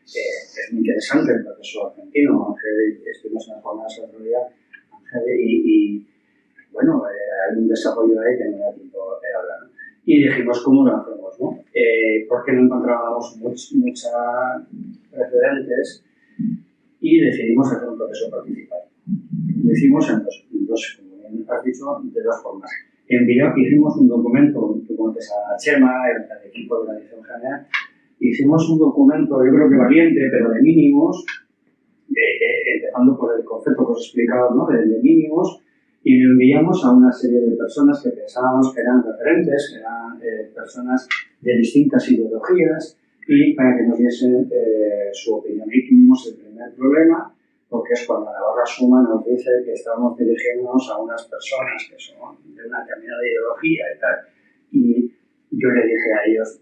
es muy interesante el proceso argentino. Ángel, estuvimos en las jornadas el otro día, Ángel, y bueno, hay un desarrollo ahí que no me da tiempo de hablar, ¿no? Y dijimos, ¿cómo lo hacemos, no? Porque no encontrábamos muchas precedentes y decidimos hacer un proceso participativo. Lo hicimos en dos, como bien has dicho, de dos formas. En Virac hicimos un documento, que conoces a Chema, el equipo de la dirección general, hicimos un documento, yo creo que valiente, pero de mínimos, empezando por el concepto que os he explicado, ¿no? de mínimos, y lo enviamos a una serie de personas que pensábamos que eran referentes, que eran personas de distintas ideologías, y para que nos diesen su opinión. Y tuvimos el primer problema, porque es cuando Navarra Suma nos dice que estamos dirigiéndonos a unas personas que son de una determinada ideología y tal. Y yo le dije a ellos,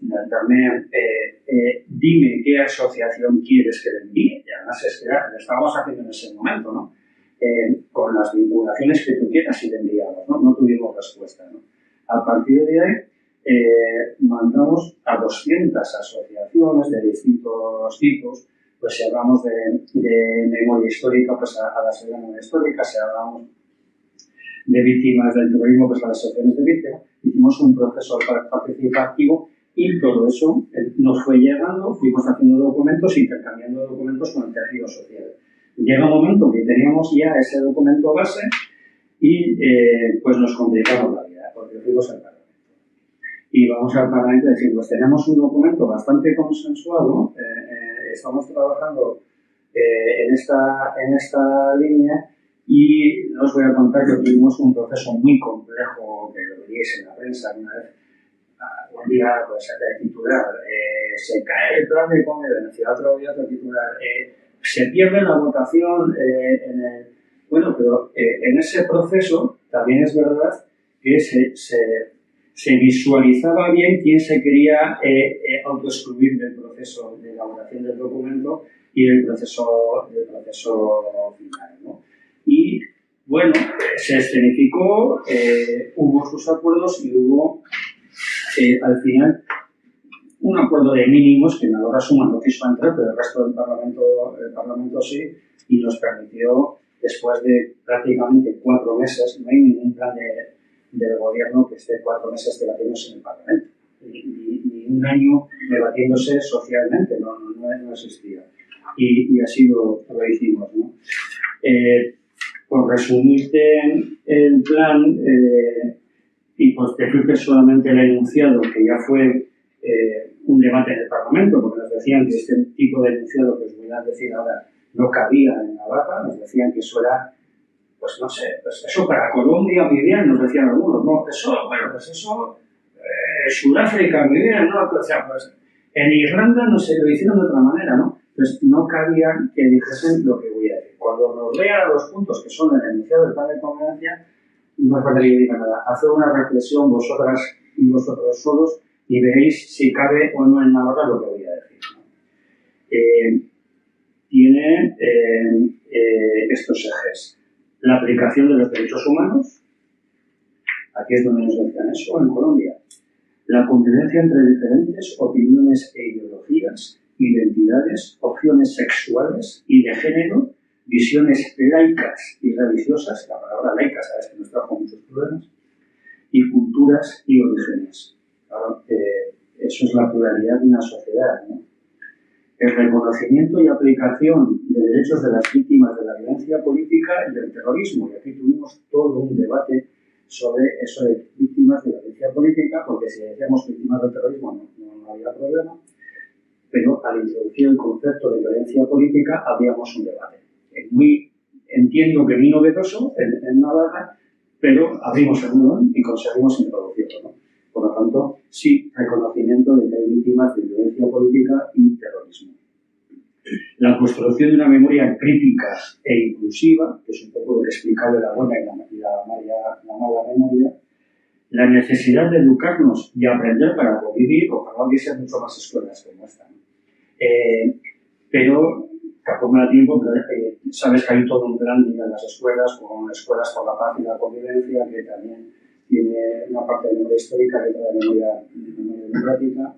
dime qué asociación quieres que le envíe. Y además es que lo estábamos haciendo en ese momento, ¿no? Con las vinculaciones que tú quieras y le enviamos, ¿no? No tuvimos respuesta, ¿no? A partir de ahí mandamos a 200 asociaciones de distintos tipos. Pues si hablamos de memoria histórica, pues a la Asociación de Memoria Histórica, si hablamos de víctimas del terrorismo, pues a las asociaciones de víctimas. Hicimos un proceso participativo y todo eso nos fue llegando, fuimos haciendo documentos, intercambiando documentos con el tejido social. Llega un momento que teníamos ya ese documento base y pues nos complicamos la vida, porque fuimos al Parlamento. Y vamos al Parlamento y decimos, pues tenemos un documento bastante consensuado, estamos trabajando en esta línea y os voy a contar que tuvimos un proceso muy complejo, que lo veréis en la prensa una vez, un día pues, el titular, se cae el plan de convivencia, otro día otro titular, se pierde la votación bueno, pero en ese proceso también es verdad que se visualizaba bien quién se quería autoexcluir del proceso de elaboración del documento y del proceso final, ¿no? Y bueno, se escenificó, hubo sus acuerdos y hubo al final un acuerdo de mínimos que Navarra Suma no quiso entrar, pero el resto del Parlamento sí, y nos permitió, después de prácticamente 4 meses, no hay ningún plan del gobierno que esté 4 meses debatiéndose en el Parlamento, ni un año debatiéndose socialmente, no existía. Y así lo hicimos, ¿no? Por resumirte el plan, y pues decirte solamente el enunciado, que ya fue un debate en el Parlamento, porque nos decían que este tipo de enunciado que os voy a decir ahora no cabía en Navarra, nos decían que eso era, pues no sé, pues eso para Colombia muy bien, nos decían algunos, no, eso, bueno, pues eso, Sudáfrica muy bien, ¿no? O sea, pues en Irlanda no se lo hicieron de otra manera, ¿no? Pues no cabía que dijesen lo que voy a decir. Cuando nos vean los puntos que son el enunciado del plan de convivencia, no hace falta que diga nada. Haced una reflexión vosotras y vosotros solos y veréis si cabe o no en Navarra lo que voy a decir, ¿no? Tiene estos ejes. La aplicación de los derechos humanos, aquí es donde nos decían eso, en Colombia. La convivencia entre diferentes opiniones e ideologías, identidades, opciones sexuales y de género, visiones laicas y religiosas, la palabra laica sabes que nos trajo muchos problemas, y culturas y orígenes. Claro, eso es la pluralidad de una sociedad, ¿no? El reconocimiento y aplicación de derechos de las víctimas de la violencia política y del terrorismo. Y aquí tuvimos todo un debate sobre eso de víctimas de la violencia política, porque si decíamos víctimas del terrorismo no había problema, pero al introducir el concepto de violencia política habíamos un debate. Entiendo que muy novedoso en Navarra, pero abrimos el melón y conseguimos introducirlo, ¿no? Por lo tanto, sí, reconocimiento de que hay víctimas de violencia política y terrorismo. La construcción de una memoria crítica e inclusiva, que es un poco lo que explicaba de la buena y la mala memoria, la necesidad de educarnos y aprender para convivir, ojalá hubiese mucho más escuelas como esta, ¿no? Pero tampoco me da tiempo, pero sabes que hay todo un plan de las escuelas, con Escuelas por la Paz y la Convivencia, que también tiene una parte de memoria histórica y otra de memoria democrática.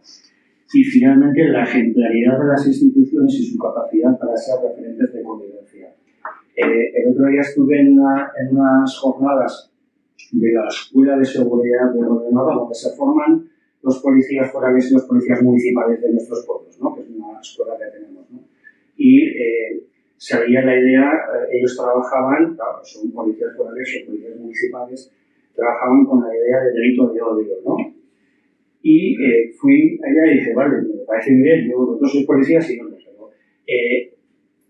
Y finalmente la ejemplaridad de las instituciones y su capacidad para ser referentes de convivencia. El otro día estuve en unas jornadas de la Escuela de Seguridad de Ordenador, donde se forman los policías forales y los policías municipales de nuestros pueblos, ¿no? Que es una escuela que tenemos, ¿no? Y se veía la idea, ellos trabajaban, claro, son policías forales o policías municipales, trabajaban con la idea de delito de odio, ¿no? Y fui allá y dije, vale, me parece muy bien, yo vosotros sois policías y no lo sé.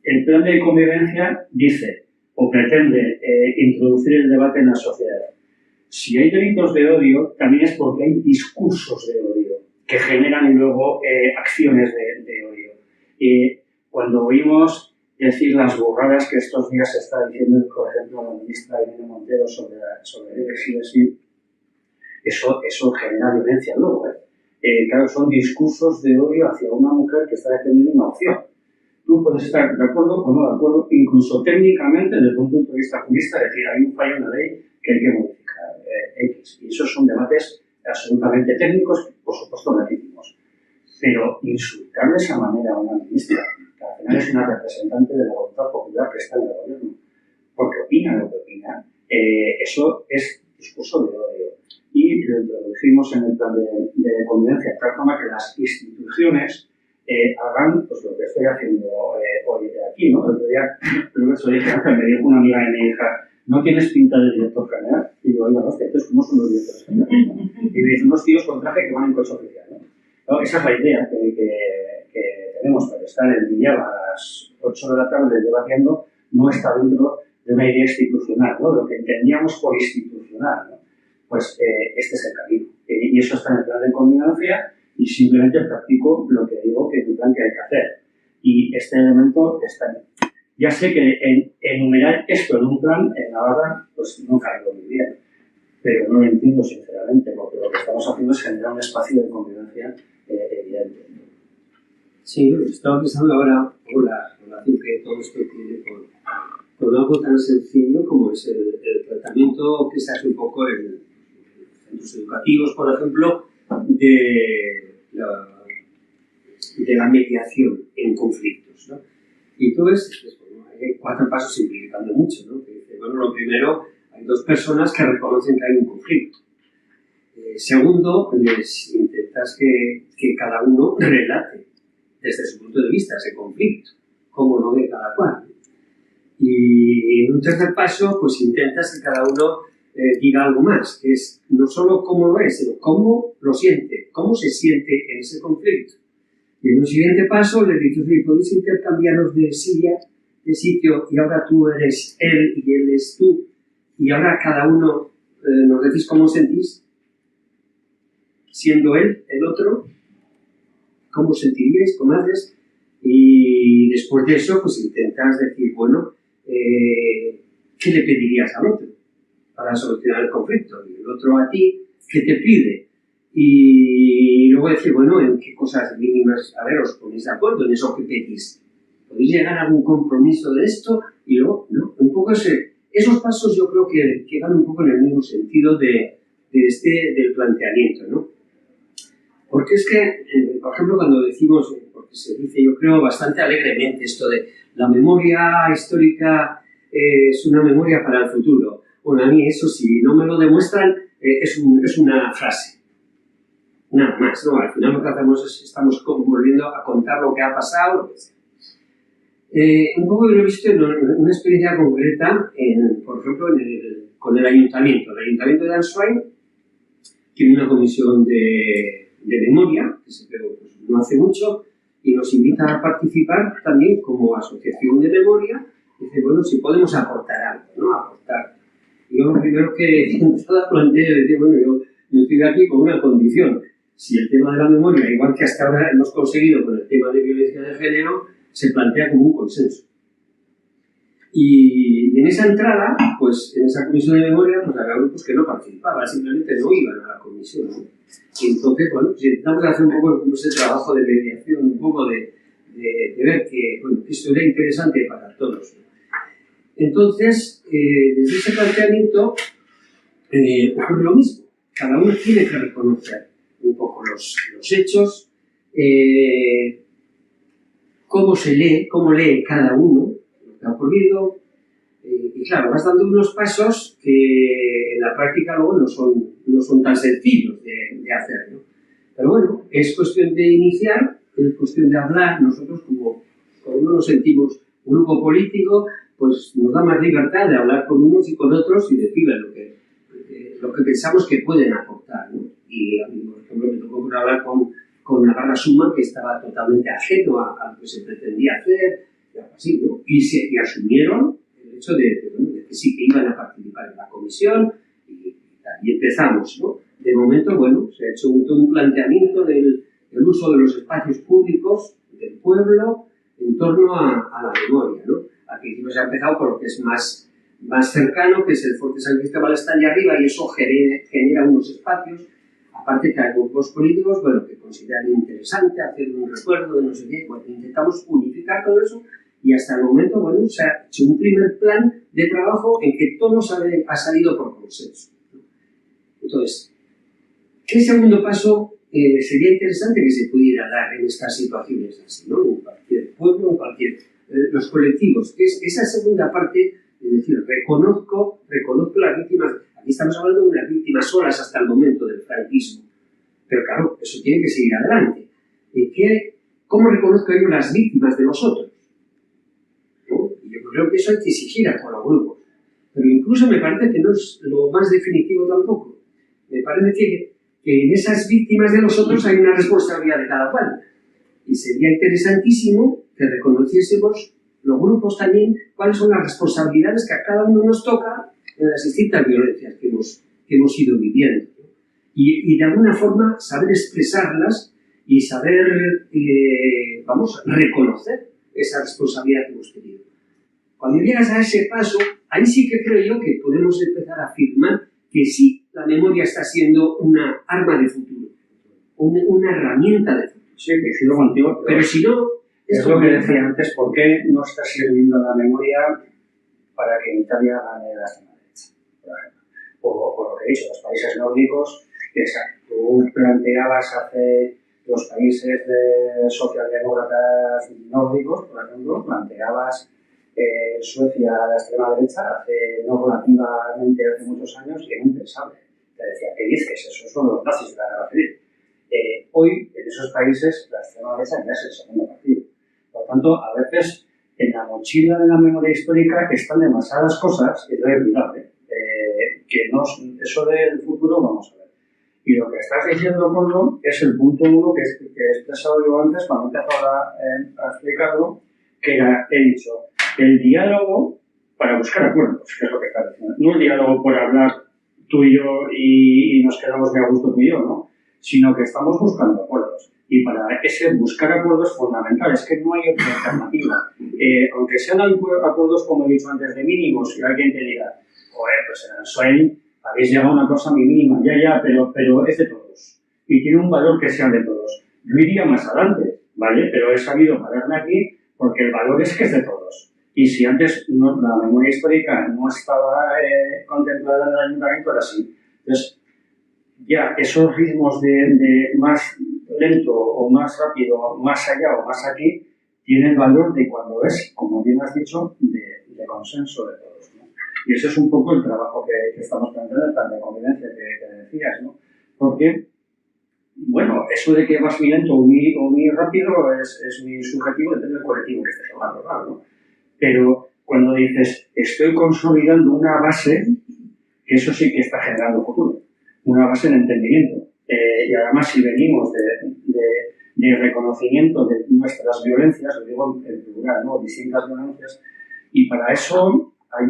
El plan de convivencia dice, o pretende introducir el debate en la sociedad. Si hay delitos de odio, también es porque hay discursos de odio que generan luego acciones de odio. Cuando oímos decir las burradas que estos días se está diciendo, por ejemplo, la ministra Irene Montero sobre el eso genera violencia luego. Claro, son discursos de odio hacia una mujer que está defendiendo una opción. Tú puedes estar de acuerdo o no de acuerdo, incluso técnicamente, desde un punto de vista jurista, decir, hay un fallo en la ley que hay que modificar. X. Y esos son debates absolutamente técnicos, por supuesto legítimos. Pero insultar de esa manera a una ministra, que al final es una representante de la voluntad popular que está en el gobierno, porque opina lo que opina, eso es discurso de odio. Y lo introducimos en el plan de convivencia, de tal forma que las instituciones hagan pues, lo que estoy haciendo hoy aquí, ¿no? El otro día, me dijo una amiga de mi hija, ¿no tienes pinta de director general? Y digo, oiga, hostia, entonces, ¿cómo son los directores generales? ¿No? Y me dicen, unos tíos con traje que van en coche oficial, ¿no? Claro, esa es la idea que tenemos para estar el día a las 8 de la tarde debatiendo, no está dentro de una idea institucional, ¿no? Lo que entendíamos por institucional, ¿no? Pues este es el camino. Y eso está en el plan de convivencia y simplemente practico lo que digo que es el plan que hay que hacer. Y este elemento está ahí. Ya sé que enumerar esto en un plan, en Navarra, pues no caigo muy bien. Pero no lo entiendo sinceramente, porque lo que estamos haciendo es generar un espacio de convivencia evidente. Sí, estaba pensando ahora por la relación que todo esto tiene con algo tan sencillo como es el tratamiento que se hace un poco en centros educativos, por ejemplo, de la mediación en conflictos, ¿no? Y tú ves, bueno, hay 4 pasos simplificando mucho, ¿no? Que dice, bueno, lo primero, hay 2 personas que reconocen que hay un conflicto. Segundo, les intentas que cada uno relate desde su punto de vista ese conflicto, cómo lo ve cada cual. Y en un tercer paso, pues intentas que cada uno diga algo más, que es no solo cómo lo es, sino cómo lo siente, cómo se siente en ese conflicto. Y en un siguiente paso les dices, oye, podéis intercambiaros de sitio, y ahora tú eres él y él es tú, y ahora cada uno nos decís cómo sentís, siendo él el otro, cómo sentiríais, cómo haces, y después de eso, pues intentas decir, bueno, ¿qué le pedirías al otro para solucionar el conflicto? Y el otro a ti, ¿qué te pide? Y luego decir, bueno, ¿en qué cosas mínimas, a ver, os ponéis de acuerdo en eso que pedís? ¿Podéis llegar a algún compromiso de esto? Y luego, ¿no? Un poco esos pasos yo creo que van un poco en el mismo sentido del planteamiento, ¿no? Porque es que, por ejemplo, cuando decimos, porque se dice, yo creo, bastante alegremente esto de la memoria histórica es una memoria para el futuro. Bueno, a mí eso, si no me lo demuestran, es una frase. Nada más, ¿no? Al final lo que hacemos es estamos volviendo a contar lo que ha pasado, lo que sea. Un poco lo he visto en una experiencia concreta, por ejemplo, con el ayuntamiento. El ayuntamiento de Answine tiene una comisión de memoria, que se creó pues, no hace mucho, y nos invita a participar también como asociación de memoria. Dice, bueno, si podemos aportar algo, ¿no? Aportar. Y yo lo primero que planteé es decir, bueno, yo estoy aquí con una condición. Si el tema de la memoria, igual que hasta ahora hemos conseguido con el tema de violencia de género, se plantea como un consenso. Y en esa entrada, pues en esa comisión de memoria, pues había grupos que no participaban, simplemente no iban a la comisión, ¿no? Y entonces, bueno, pues intentamos hacer un poco como ese trabajo de mediación, un poco de ver que, bueno, que esto era interesante para todos, ¿no? Entonces, desde ese planteamiento ocurre lo mismo. Cada uno tiene que reconocer un poco los hechos, cómo lee cada uno lo que ha ocurrido, y claro, vas dando unos pasos que en la práctica luego no son tan sencillos de hacer, ¿no? Pero bueno, es cuestión de iniciar, es cuestión de hablar. Nosotros, como uno nos sentimos un grupo político, pues nos da más libertad de hablar con unos y con otros y decirles lo que pensamos que pueden aportar, ¿no? Y a mí, por ejemplo, me tocó hablar con Navarra Suma, que estaba totalmente ajeno a lo que se pretendía hacer, y algo así, ¿no? Y asumieron el hecho de que sí que iban a participar en la comisión y empezamos, ¿no? De momento, bueno, se ha hecho un planteamiento del uso de los espacios públicos del pueblo en torno a la memoria, ¿no? Al principio se ha empezado por lo que es más cercano, que es el Fuerte San Cristóbal, está allá arriba, y eso genera unos espacios. Aparte que hay grupos políticos, bueno, que consideran interesante hacer un recuerdo de no sé qué. Bueno, intentamos unificar todo eso y hasta el momento, bueno, se ha hecho un primer plan de trabajo en que todo ha salido por consenso, ¿no? Entonces, ¿qué segundo paso sería interesante que se pudiera dar en estas situaciones así, ¿no? En cualquier pueblo, en cualquier... los colectivos, que es esa segunda parte, es decir, reconozco las víctimas. Aquí estamos hablando de unas víctimas solas hasta el momento del franquismo, pero claro, eso tiene que seguir adelante. ¿Cómo reconozco yo las víctimas de los otros? ¿No? Y yo creo que eso hay que exigir a todos los grupos, pero incluso me parece que no es lo más definitivo tampoco. Me parece que en esas víctimas de los otros hay una responsabilidad de cada cual, y sería interesantísimo que reconociésemos los grupos también cuáles son las responsabilidades que a cada uno nos toca en las distintas violencias que hemos ido viviendo, ¿no? Y de alguna forma saber expresarlas y saber, reconocer esa responsabilidad que hemos tenido. Cuando llegas a ese paso, ahí sí que creo yo que podemos empezar a afirmar que sí, la memoria está siendo una arma de futuro, una herramienta de futuro. Sí, coincido contigo, pero si no... Es lo que decía antes, ¿por qué no está sirviendo la memoria para que en Italia gane la extrema derecha, por ejemplo? O lo que he dicho, los países nórdicos, que tú planteabas hace los países de socialdemócratas nórdicos, por ejemplo, planteabas Suecia a la extrema derecha no relativamente hace muchos años y era impensable. Te decía, ¿qué dices? Esos son los nazis de la Guerra Civil. Hoy, en esos países, la extrema derecha ya es el segundo partido. Por lo tanto, a veces en la mochila de la memoria histórica están demasiadas cosas que debe olvidar, que no, eso del futuro vamos a ver. Y lo que estás diciendo, Pablo, es el punto 1 que he expresado yo antes cuando he empezado a explicarlo, que he dicho, el diálogo para buscar acuerdos, que es lo que estás diciendo. No el diálogo por hablar tú y yo y nos quedamos muy a gusto tú y yo, ¿no? Sino que estamos buscando acuerdos. Y para ese buscar acuerdos es fundamental, es que no hay otra alternativa. Aunque sean acuerdos, como he dicho antes, de mínimos, y alguien te diga, joder, pues en el SOEN habéis llegado a una cosa muy mínima, pero es de todos. Y tiene un valor que sea de todos. Yo iría más adelante, ¿vale? Pero he sabido pararme aquí porque el valor es que es de todos. Y si antes la memoria histórica no estaba contemplada en el ayuntamiento, ahora sí. Entonces, ya esos ritmos de más lento o más rápido, más allá o más aquí, tienen valor de cuando es, como bien has dicho, de consenso de todos, ¿no? Y ese es un poco el trabajo que estamos planteando, el plan de convivencia que decías, ¿no? Porque, bueno, eso de que vas muy lento o muy rápido es muy subjetivo, depende del colectivo que estés hablando, claro, ¿no? Pero cuando dices, estoy consolidando una base, que eso sí que está generando futuro, una base de entendimiento. Y además, si venimos de reconocimiento de nuestras violencias, lo digo en plural, ¿no? Distintas violencias, y para eso hay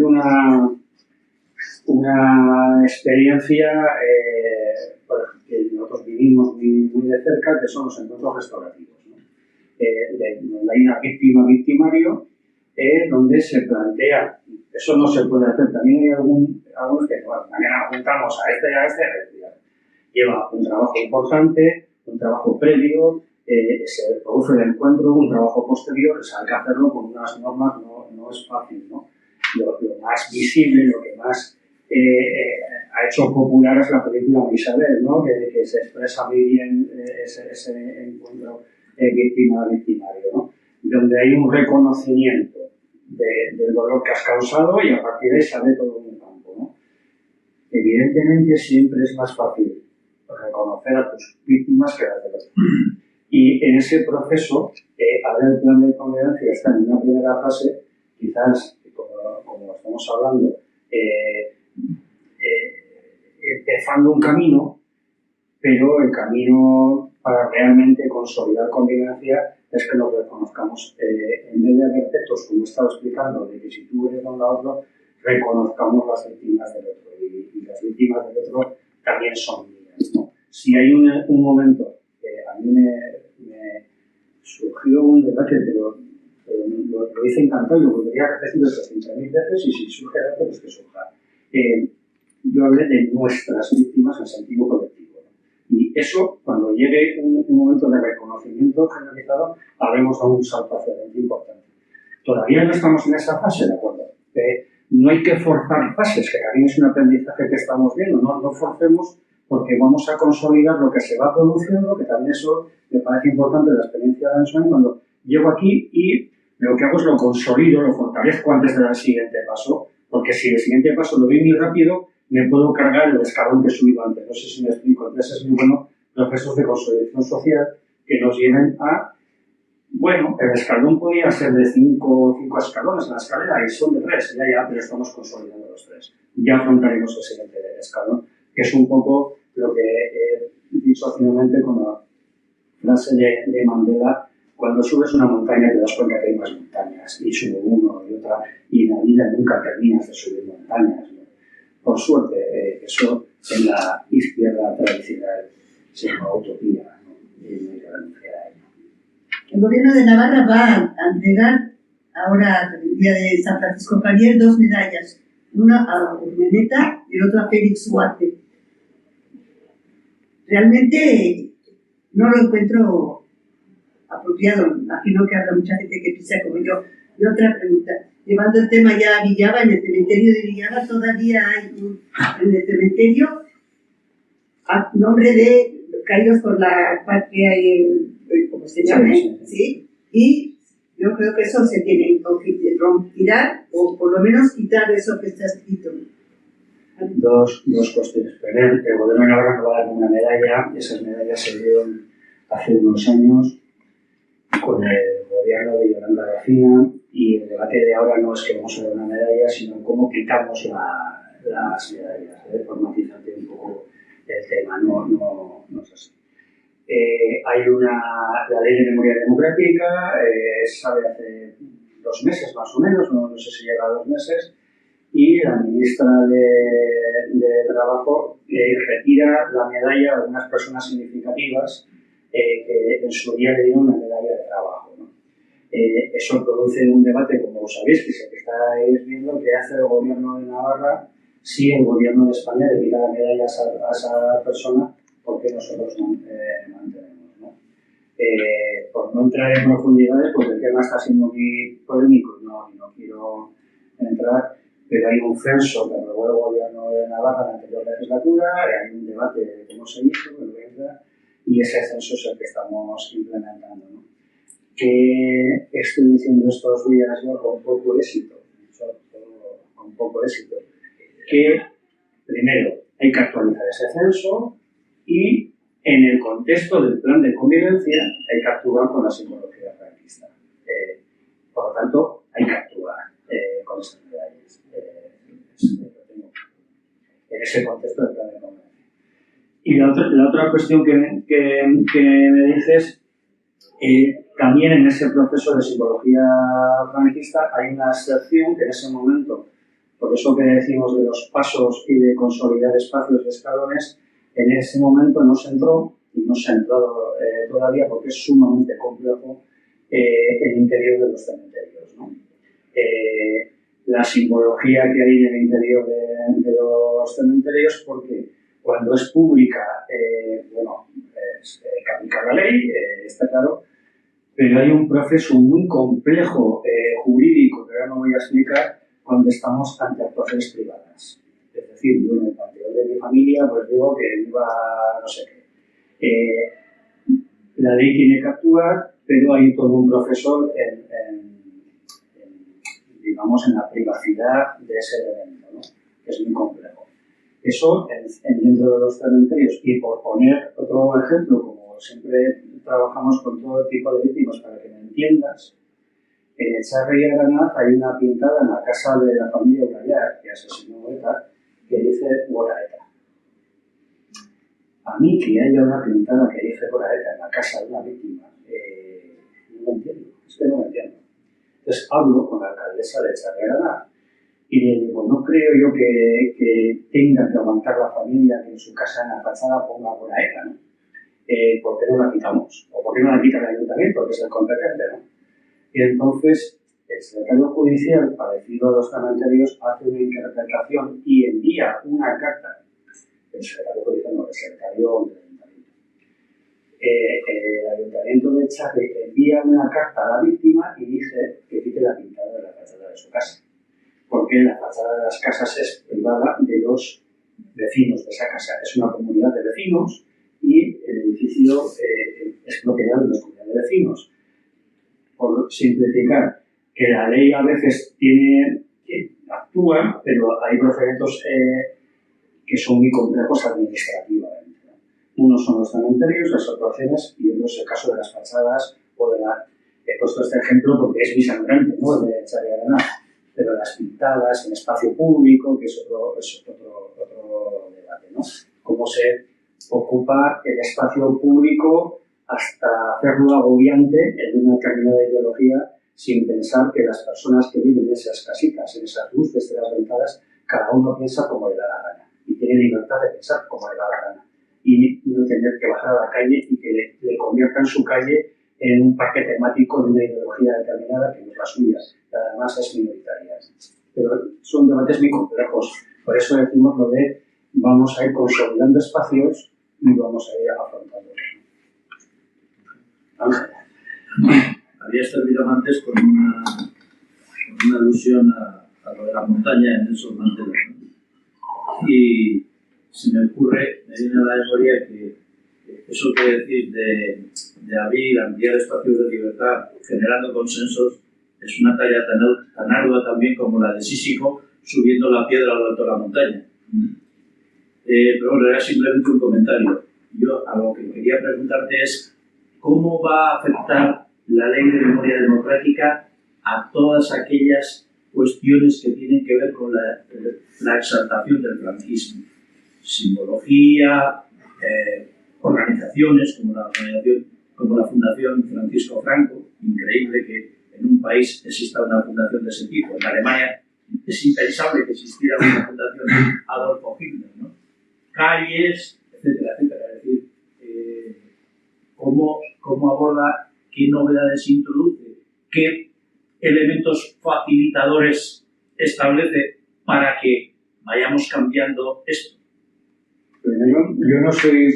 una experiencia que nosotros vivimos muy de cerca, que son los encuentros restaurativos, ¿no? Donde hay una víctima-victimario donde se plantea, eso no se puede hacer, también hay algunos que, bueno, mañana juntamos a este y a este, lleva un trabajo importante, un trabajo previo, se produce el encuentro, un trabajo posterior, o sea, hay que hacerlo con unas normas, no es fácil, ¿no? Lo más visible, lo que más ha hecho popular es la película de Isabel, ¿no? Que se expresa muy bien ese encuentro víctima-victimario, ¿no? Donde hay un reconocimiento del dolor que has causado y a partir de ahí sale todo un campo, ¿no? Evidentemente siempre es más fácil reconocer a tus víctimas que a las de los demás. Y en ese proceso, ahora el plan de convivencia está en una primera fase, quizás, como estamos hablando, empezando un camino, pero el camino para realmente consolidar convivencia es que nos reconozcamos, en vez de haber petos, como he estado explicando, de que si tú eres uno o otro, reconozcamos las víctimas del otro. Y las víctimas del otro también son mías, ¿no? Si hay un momento que a mí me surgió un debate, pero lo hice encantado, yo podría repetirlo 300.000 veces y si surge debate, pues que surja. Yo hablé de nuestras víctimas en sentido colectivo, ¿no? Y eso, cuando llegue un momento de reconocimiento generalizado, habremos dado un salto hacia adelante importante. Todavía no estamos en esa fase, ¿de acuerdo? No hay que forzar fases, que también es un aprendizaje que estamos viendo, no forcemos porque vamos a consolidar lo que se va produciendo, que también eso me parece importante de la experiencia de Answine, cuando llego aquí y lo que hago es lo consolido, lo fortalezco antes del siguiente paso, porque si el siguiente paso lo doy muy rápido, me puedo cargar el escalón que he subido antes. No sé si me explico. Entonces es muy bueno procesos de consolidación social que nos lleven a, bueno, el escalón podría ser de 5 escalones en la escalera y son de 3, ya, pero estamos consolidando los 3. Ya afrontaremos el siguiente escalón, que es un poco lo que he dicho finalmente con la frase de Mandela: cuando subes una montaña te das cuenta que hay más montañas, y subo uno y otra, y en la vida nunca terminas de subir montañas, ¿no? Por suerte, eso en la izquierda tradicional se llama utopía, ¿no? Y no hay que renunciar a ello. El gobierno de Navarra va a entregar ahora, el día de San Francisco Javier, 2 medallas, una a Urmeneta y otra a Félix Huarte. Realmente no lo encuentro apropiado, imagino que habrá mucha gente que piensa como yo. Y otra pregunta, llevando el tema ya a Villava, en el cementerio de Villava todavía hay en el cementerio a nombre de caídos por la patria y el, ¿cómo se llama? ¿Sí? Y yo creo que eso se tiene que tirar, o por lo menos quitar eso que está escrito. Dos cuestiones. Primero, el gobierno de Navarra no va a dar una medalla. Esas medallas se dieron hace unos años con el gobierno de Yolanda García, y el debate de ahora no es que vamos a dar una medalla, sino cómo quitamos las medallas, por matizarte un poco el tema, no es así. Hay la ley de memoria democrática, sale hace 2 meses más o menos, no sé si llega a 2 meses, y la ministra de Trabajo retira la medalla a algunas personas significativas que en su día le dieron una medalla de trabajo, ¿no? Eso produce un debate, como sabéis, que estáis viendo, que hace el gobierno de Navarra si el gobierno de España le quita la medalla a esa persona, porque nosotros no mantenemos, ¿no? Por no entrar en profundidades, porque el tema está siendo muy polémico y no quiero entrar, pero hay un censo que aprobó el gobierno de Navarra en la anterior legislatura, hay un debate de cómo se hizo, y ese censo es el que estamos implementando, ¿no? ¿Qué estoy diciendo estos días yo con poco éxito? Con poco éxito. Que, primero, hay que actualizar ese censo y, en el contexto del plan de convivencia, hay que actuar con la psicología franquista. Por lo tanto, hay que actuar con esas medallas. En ese contexto del plan de convivencia. Y la otra cuestión que me dices, también en ese proceso de psicología franquista hay una excepción que en ese momento, por eso que decimos de los pasos y de consolidar espacios y escalones, en ese momento no se entró y no se ha entrado todavía porque es sumamente complejo el interior de los cementerios, ¿no? la simbología que hay en el interior de los cementerios, porque cuando es pública, que aplica la ley, está claro, pero hay un proceso muy complejo jurídico que ahora no voy a explicar cuando estamos ante actuaciones privadas. Es decir, yo en el panteón de mi familia pues digo que iba no sé qué. La ley tiene que actuar, pero hay todo un proceso digamos, en la privacidad de ese evento, ¿no? Que es muy complejo. Eso dentro de los cementerios. Y por poner otro ejemplo, como siempre trabajamos con todo tipo de víctimas para que me entiendas, en Echarri y Aranaz hay una pintada en la casa de la familia Urayar, que asesinó ETA, que dice Gora ETA. A mí que haya una pintada que dice Gora ETA en la casa de una víctima, no lo entiendo, es que no lo entiendo. Entonces hablo con la alcaldesa de Echarri y Aranaz y le digo, no creo yo que tenga que aguantar la familia que en su casa en la fachada ponga Gora ETA, ¿no? ¿Por qué no la quitamos? ¿O por qué no la quita el ayuntamiento, que es el competente, ¿no? Y entonces el secretario judicial, parecido a los cementerios, hace una interpretación y envía una carta. El secretario judicial no, el secretario del ayuntamiento. El ayuntamiento de Echarri envía una carta a la víctima y dice que quite la pintada de la fachada de su casa. Porque la fachada de las casas es privada de los vecinos de esa casa. Es una comunidad de vecinos y el edificio es propiedad de la comunidad de vecinos. Por simplificar, que la ley a veces actúa, pero hay procedimientos que son muy complejos administrativamente, ¿no? Unos son los cementerios, las actuaciones, y otro es el caso de las fachadas o de la... He puesto este ejemplo porque es muy sangrante, ¿no? De Echarri y Aranaz, pero las pintadas en espacio público, que es otro debate, ¿no? Cómo se ocupa el espacio público hasta hacerlo agobiante en una determinada ideología sin pensar que las personas que viven en esas casitas, en esas luces de las ventanas, cada uno piensa como le da la gana y tiene libertad de pensar como le da la gana y no tener que bajar a la calle y que le conviertan su calle en un parque temático de una ideología determinada que no es la suya, que además es minoritaria. Pero son debates muy complejos, por eso decimos lo de vamos a ir consolidando espacios y vamos a ir afrontándolos. Habías terminado antes con una alusión a lo de la montaña en Nelson Mandela, ¿no? Y se me viene a la memoria que eso que decís de ampliar espacios de libertad, generando consensos, es una tarea tan ardua también como la de Sísifo subiendo la piedra a lo alto de la montaña. Pero bueno, era simplemente un comentario. Yo a lo que quería preguntarte es ¿cómo va a afectar la ley de memoria democrática a todas aquellas cuestiones que tienen que ver con la exaltación del franquismo? Simbología, organizaciones como la Fundación Francisco Franco, increíble que en un país exista una fundación de ese tipo. En Alemania es impensable que existiera una fundación Adolfo Hitler, ¿no? Calles, etcétera, etcétera. Es decir, cómo aborda, qué novedades introduce, qué elementos facilitadores establece para que vayamos cambiando esto. Yo no soy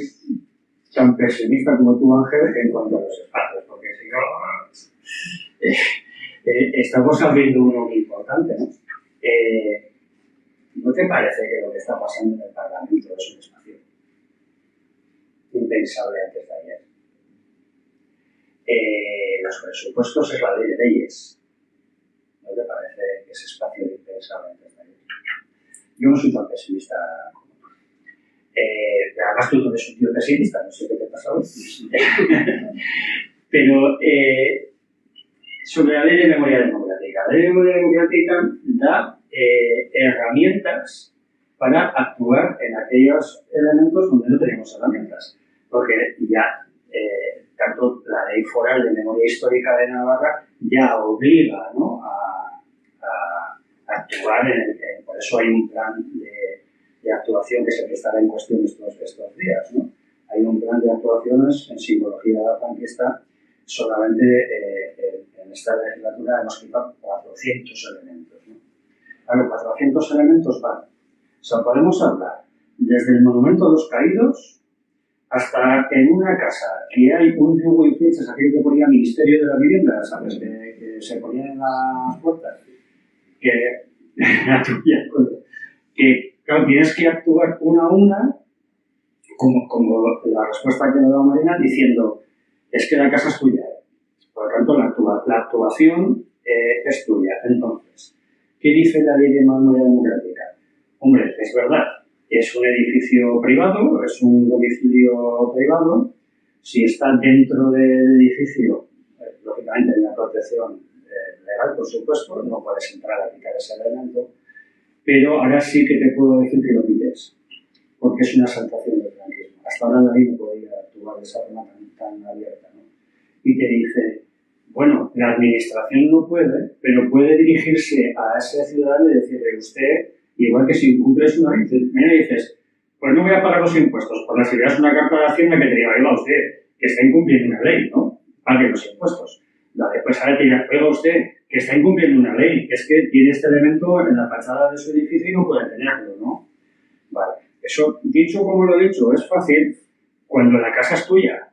tan pesimista como tú, Ángel, en cuanto a los espacios, porque si no, estamos abriendo uno muy importante, ¿no? ¿No te parece que lo que está pasando en el Parlamento es un espacio impensable antes de ayer? Los presupuestos es la ley de leyes. ¿No te parece que ese espacio es impensable antes de ayer? Yo no soy tan pesimista como tú. Además tú no eres un tío pesimista, no sé qué te pasa hoy. Pero sobre la ley de memoria democrática. La ley de memoria democrática da herramientas para actuar en aquellos elementos donde no tenemos herramientas. Porque ya tanto la ley foral de memoria histórica de Navarra ya obliga, ¿no?, a actuar por eso hay un plan de actuación que es el que estará en cuestión estos días, ¿no? Hay un plan de actuaciones en simbología franquista. Solamente en esta legislatura hemos quitado 4 400 elementos, ¿no? Claro, 400 elementos van. O sea, podemos hablar desde el Monumento a los Caídos hasta en una casa que hay un yugo y flechas, aquello que ponía Ministerio de la Vivienda, ¿sabes? Que se ponían en las puertas. Que claro, tienes que actuar una a una, como la respuesta que me da Marina, diciendo, es que la casa es tuya. Por lo tanto, la actuación es tuya. Entonces, ¿qué dice la Ley de Memoria Democrática? Hombre, es verdad, es un edificio privado, es un domicilio privado. Si está dentro del edificio, lógicamente hay una protección legal, por supuesto, no puedes entrar a quitar ese elemento, pero ahora sí que te puedo decir que lo quites, porque es una exaltación del franquismo. Hasta ahora la ley no podía actuar de esa forma tan abierta, ¿no? Y te dice, bueno, la administración no puede, pero puede dirigirse a ese ciudadano y decirle, usted, igual que si incumples una ley, mira, dices, pues no voy a pagar los impuestos, por la seguridad es una carta de Hacienda que te diga, oiga usted, que está incumpliendo una ley, ¿no? Pague los impuestos. Después ahora te dirá, oiga usted, que está incumpliendo una ley, que es que tiene este elemento en la fachada de su edificio y no puede tenerlo, ¿no? Vale. Eso, dicho como lo he dicho, es fácil cuando la casa es tuya,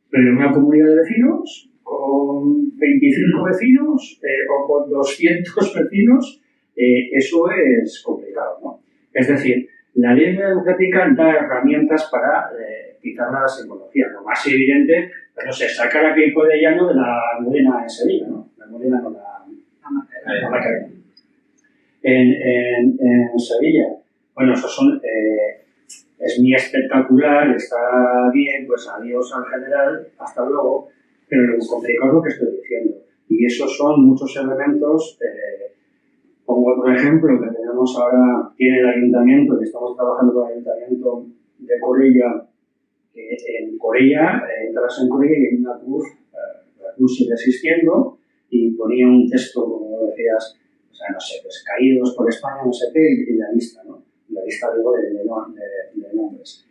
pero en una comunidad de vecinos, con 25 vecinos o con 200 vecinos, eso es complicado, ¿no? Es decir, la ley democrática da herramientas para quitar la simbología. Lo más evidente, no sé, sacar a Queipo de Llano de la Almudena en Sevilla, ¿no? La Almudena con la Macarena. En Sevilla. Bueno, eso son... es muy espectacular, está bien, pues adiós al general, hasta luego, pero lo complicado es lo que estoy diciendo. Y esos son muchos elementos, como por ejemplo que tenemos ahora, tiene el ayuntamiento, que estamos trabajando con el ayuntamiento de Corella, que en Corella, entras en Corella y hay una cruz, la cruz sigue existiendo, y ponía un texto, como decías, o sea, no sé, pues caídos por España, no sé qué, y la lista, ¿no? La lista, digo, de nombres.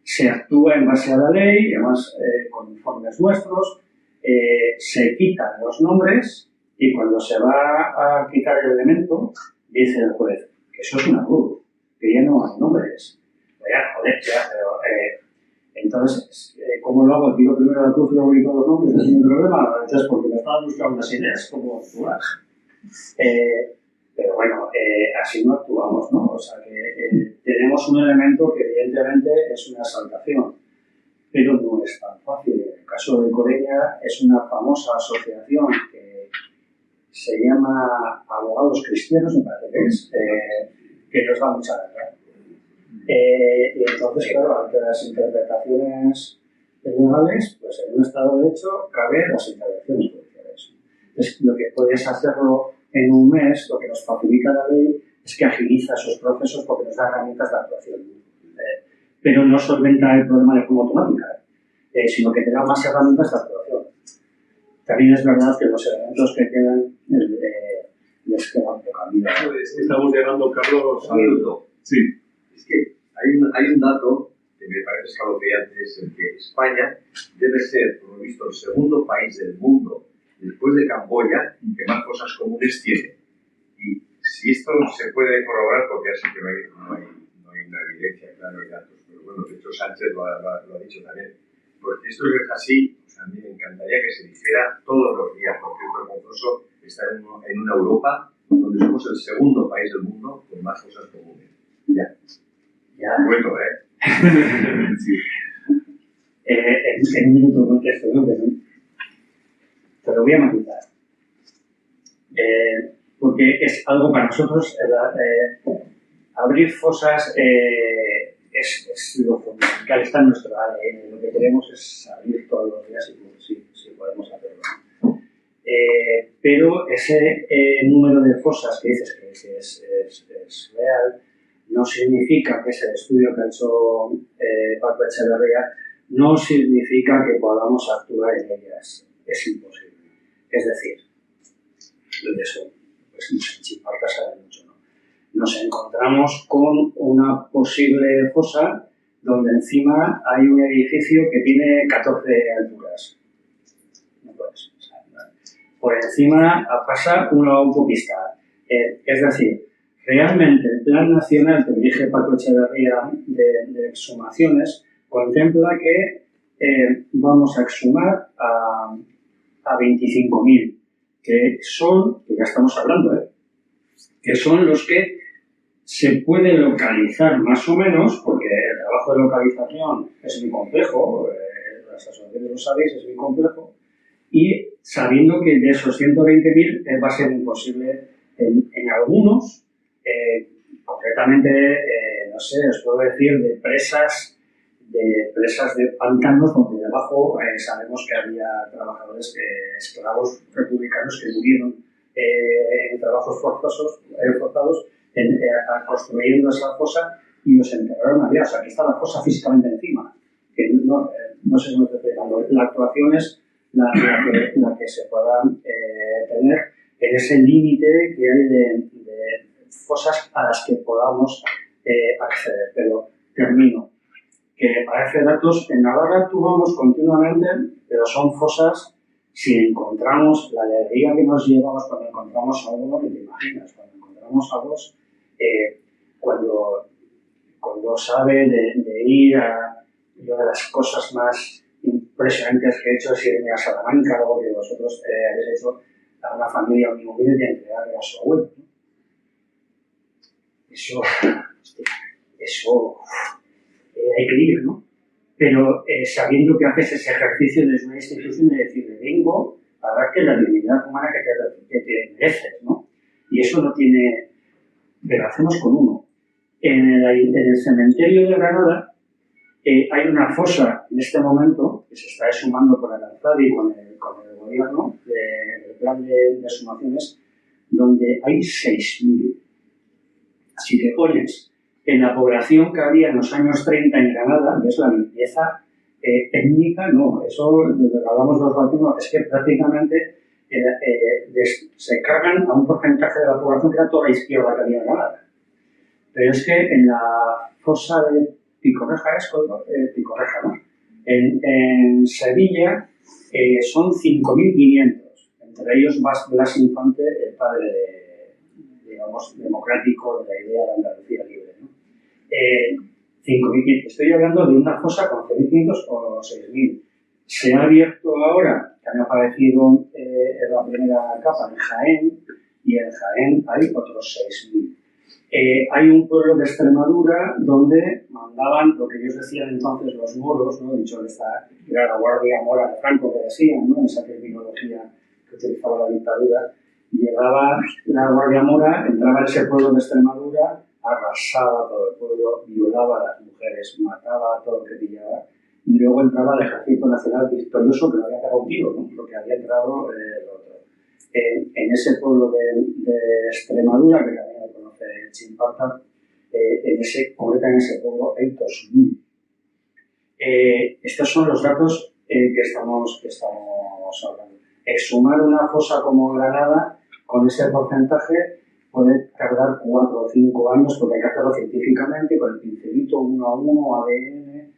Se actúa en base a la ley, además con informes nuestros, se quitan los nombres y cuando se va a quitar el elemento, dice el juez que eso es una cruz, que ya no hay nombres. Joder, pero entonces, ¿cómo lo hago? Tiro primero la cruz y luego quito los nombres, no hay problema. Entonces, porque me estaban buscando unas ideas, ¿cómo actuar? Pero bueno, así no actuamos, ¿no? O sea que tenemos un elemento que evidentemente es una exaltación, pero no es tan fácil. En el caso de Corella es una famosa asociación que se llama Abogados Cristianos, me parece que es, que nos da mucha verdad. Y entonces, claro, ante las interpretaciones legales, pues en un Estado de Derecho caben las intervenciones judiciales. Entonces, lo que puedes hacerlo en un mes, lo que nos facilita la ley es que agiliza esos procesos porque nos da herramientas de actuación. Pero no solventa el problema de forma automática, sino que te da más herramientas de actuación. También es verdad que los elementos que quedan les quedan de camino. Estamos llegando, Carlos, al... Sí. Es que hay un dato que me parece escalofriante, es el que España debe ser, por lo visto, el segundo país del mundo, después de Camboya, que más cosas comunes tiene. Y si esto se puede corroborar, porque así que no hay una evidencia clara de datos, pero bueno, de hecho Sánchez lo ha dicho también. Pues esto es así, pues a mí me encantaría que se dijera todos los días, porque es vergonzoso estar en una Europa donde somos el segundo país del mundo con más cosas comunes. Ya. Bueno, Sí. En un minuto contesto, ¿no? Te lo voy a matizar. Porque es algo para nosotros, abrir fosas es lo fundamental, está en nuestro ADN. Lo que queremos es abrir todos los días si podemos hacerlo. Pero ese número de fosas que dices que es real, no significa que ese estudio que ha hecho Paco Echeverría no significa que podamos actuar en ellas. Es imposible. Es decir, de eso pues nos importa saber mucho, ¿no? Nos encontramos con una posible fosa donde encima hay un edificio que tiene 14 alturas. No puedes. por encima pasa una autopista. Es decir, realmente el Plan Nacional que dirige Paco Echeverría de exhumaciones contempla que vamos a exhumar a 25.000, que ya estamos hablando, que son los que se puede localizar más o menos, porque el trabajo de localización es muy complejo, las asociaciones lo sabéis, es muy complejo, y sabiendo que de esos 120.000 va a ser imposible en algunos, concretamente, no sé, os puedo decir de presas de pantanos donde debajo sabemos que había trabajadores esclavos republicanos que murieron en trabajos forzados construyendo esa fosa y los enterraron allá. O sea, aquí está la fosa físicamente encima. Que no sé si me estoy explicando. La actuación es la que se pueda tener en ese límite que hay de fosas a las que podamos acceder. Pero termino. Que parece datos, en Navarra actuamos continuamente, pero son fosas, si encontramos la alegría que nos llevamos cuando encontramos a uno, que te imaginas, cuando encontramos a dos, cuando sabe de ir a... Yo de las cosas más impresionantes que he hecho es irme a Salamanca, algo que vosotros habéis hecho a una familia muy humilde y entregarle a su abuelo, ¿no? Eso hay que ir, ¿no? Pero sabiendo que haces ese ejercicio desde una institución de decirle, vengo a darte la dignidad humana que te mereces, ¿no? Y eso no tiene... Pero hacemos con uno. En el cementerio de Granada hay una fosa en este momento que se está exhumando por el Alzadi con el gobierno del plan de exhumaciones, donde hay 6.000. Si te pones en la población que había en los años 30 en Granada, ves la limpieza étnica, no, eso de lo que hablamos los latinos, es que prácticamente se cargan a un porcentaje de la población que era toda la izquierda que había en Granada. Pero es que en la fosa de Picorreja, ¿no? En Sevilla son 5.500, entre ellos Blas Infante, el padre digamos, democrático de la idea de Andalucía libre, ¿no? 5.500. Estoy hablando de una fosa con 6.500 o 6.000. Se ha abierto ahora, que han aparecido en la primera capa en Jaén, y en Jaén hay otros 6.000. Hay un pueblo de Extremadura donde mandaban lo que ellos decían entonces los moros, ¿no? Dicho que era la Guardia Mora de Franco, que decían, ¿no? Esa terminología que utilizaba la dictadura. Llegaba la Guardia Mora, entraba en ese pueblo de Extremadura, arrasaba todo el pueblo, violaba a las mujeres, mataba a todo lo que pillaba, y luego entraba el Ejército Nacional victorioso que no había pegado un tiro, ¿no? Lo que había entrado el otro. En ese pueblo de Extremadura, que también lo conoce Chimparta, concretamente en ese pueblo hay 2.000. Estos son los datos que estamos hablando. Exhumar una fosa como Granada con ese porcentaje puede tardar 4 o 5 años porque hay que hacerlo científicamente con el pincelito 1 a 1, ADN.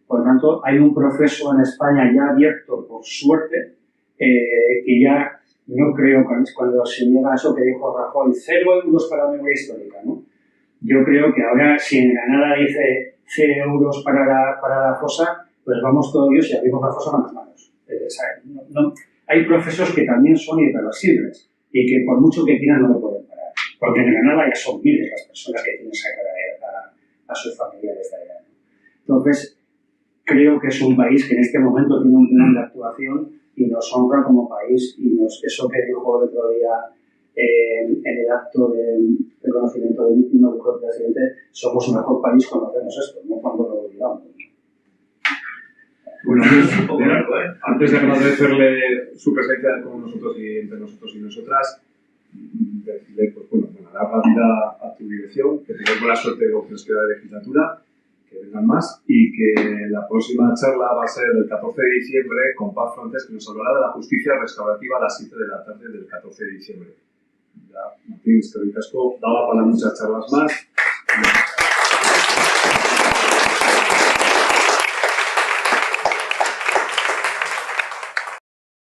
Por lo tanto, hay un proceso en España ya abierto, por suerte, que ya no creo cuando se llega a eso que dijo Rajoy, 0 euros para la memoria histórica, ¿no? Yo creo que ahora, si en Granada dice 0 euros para la fosa, pues vamos todos y abrimos la fosa con las manos. Hay procesos que también son irreversibles y que por mucho que quieran no lo pueden parar. Porque en Granada ya son miles las personas que tienen que sacar a sus familiares de allá. Entonces, creo que es un país que en este momento tiene un plan de actuación y nos honra como país y eso que dijo el otro día en el acto de reconocimiento de víctimas, dijo el presidente, somos el mejor país cuando hacemos esto, no cuando lo olvidamos. Bueno, antes de agradecerle su presencia con nosotros y entre nosotros y nosotras, decirle, pues bueno, dar la vida a tu dirección, que tengas buena suerte de lo que nos queda de legislatura, que vengan más y que la próxima charla va a ser el 14 de diciembre con Paz Francés, que nos hablará de la justicia restaurativa a las 7 de la tarde del 14 de diciembre. Ya, Martín, es que daba para muchas charlas más.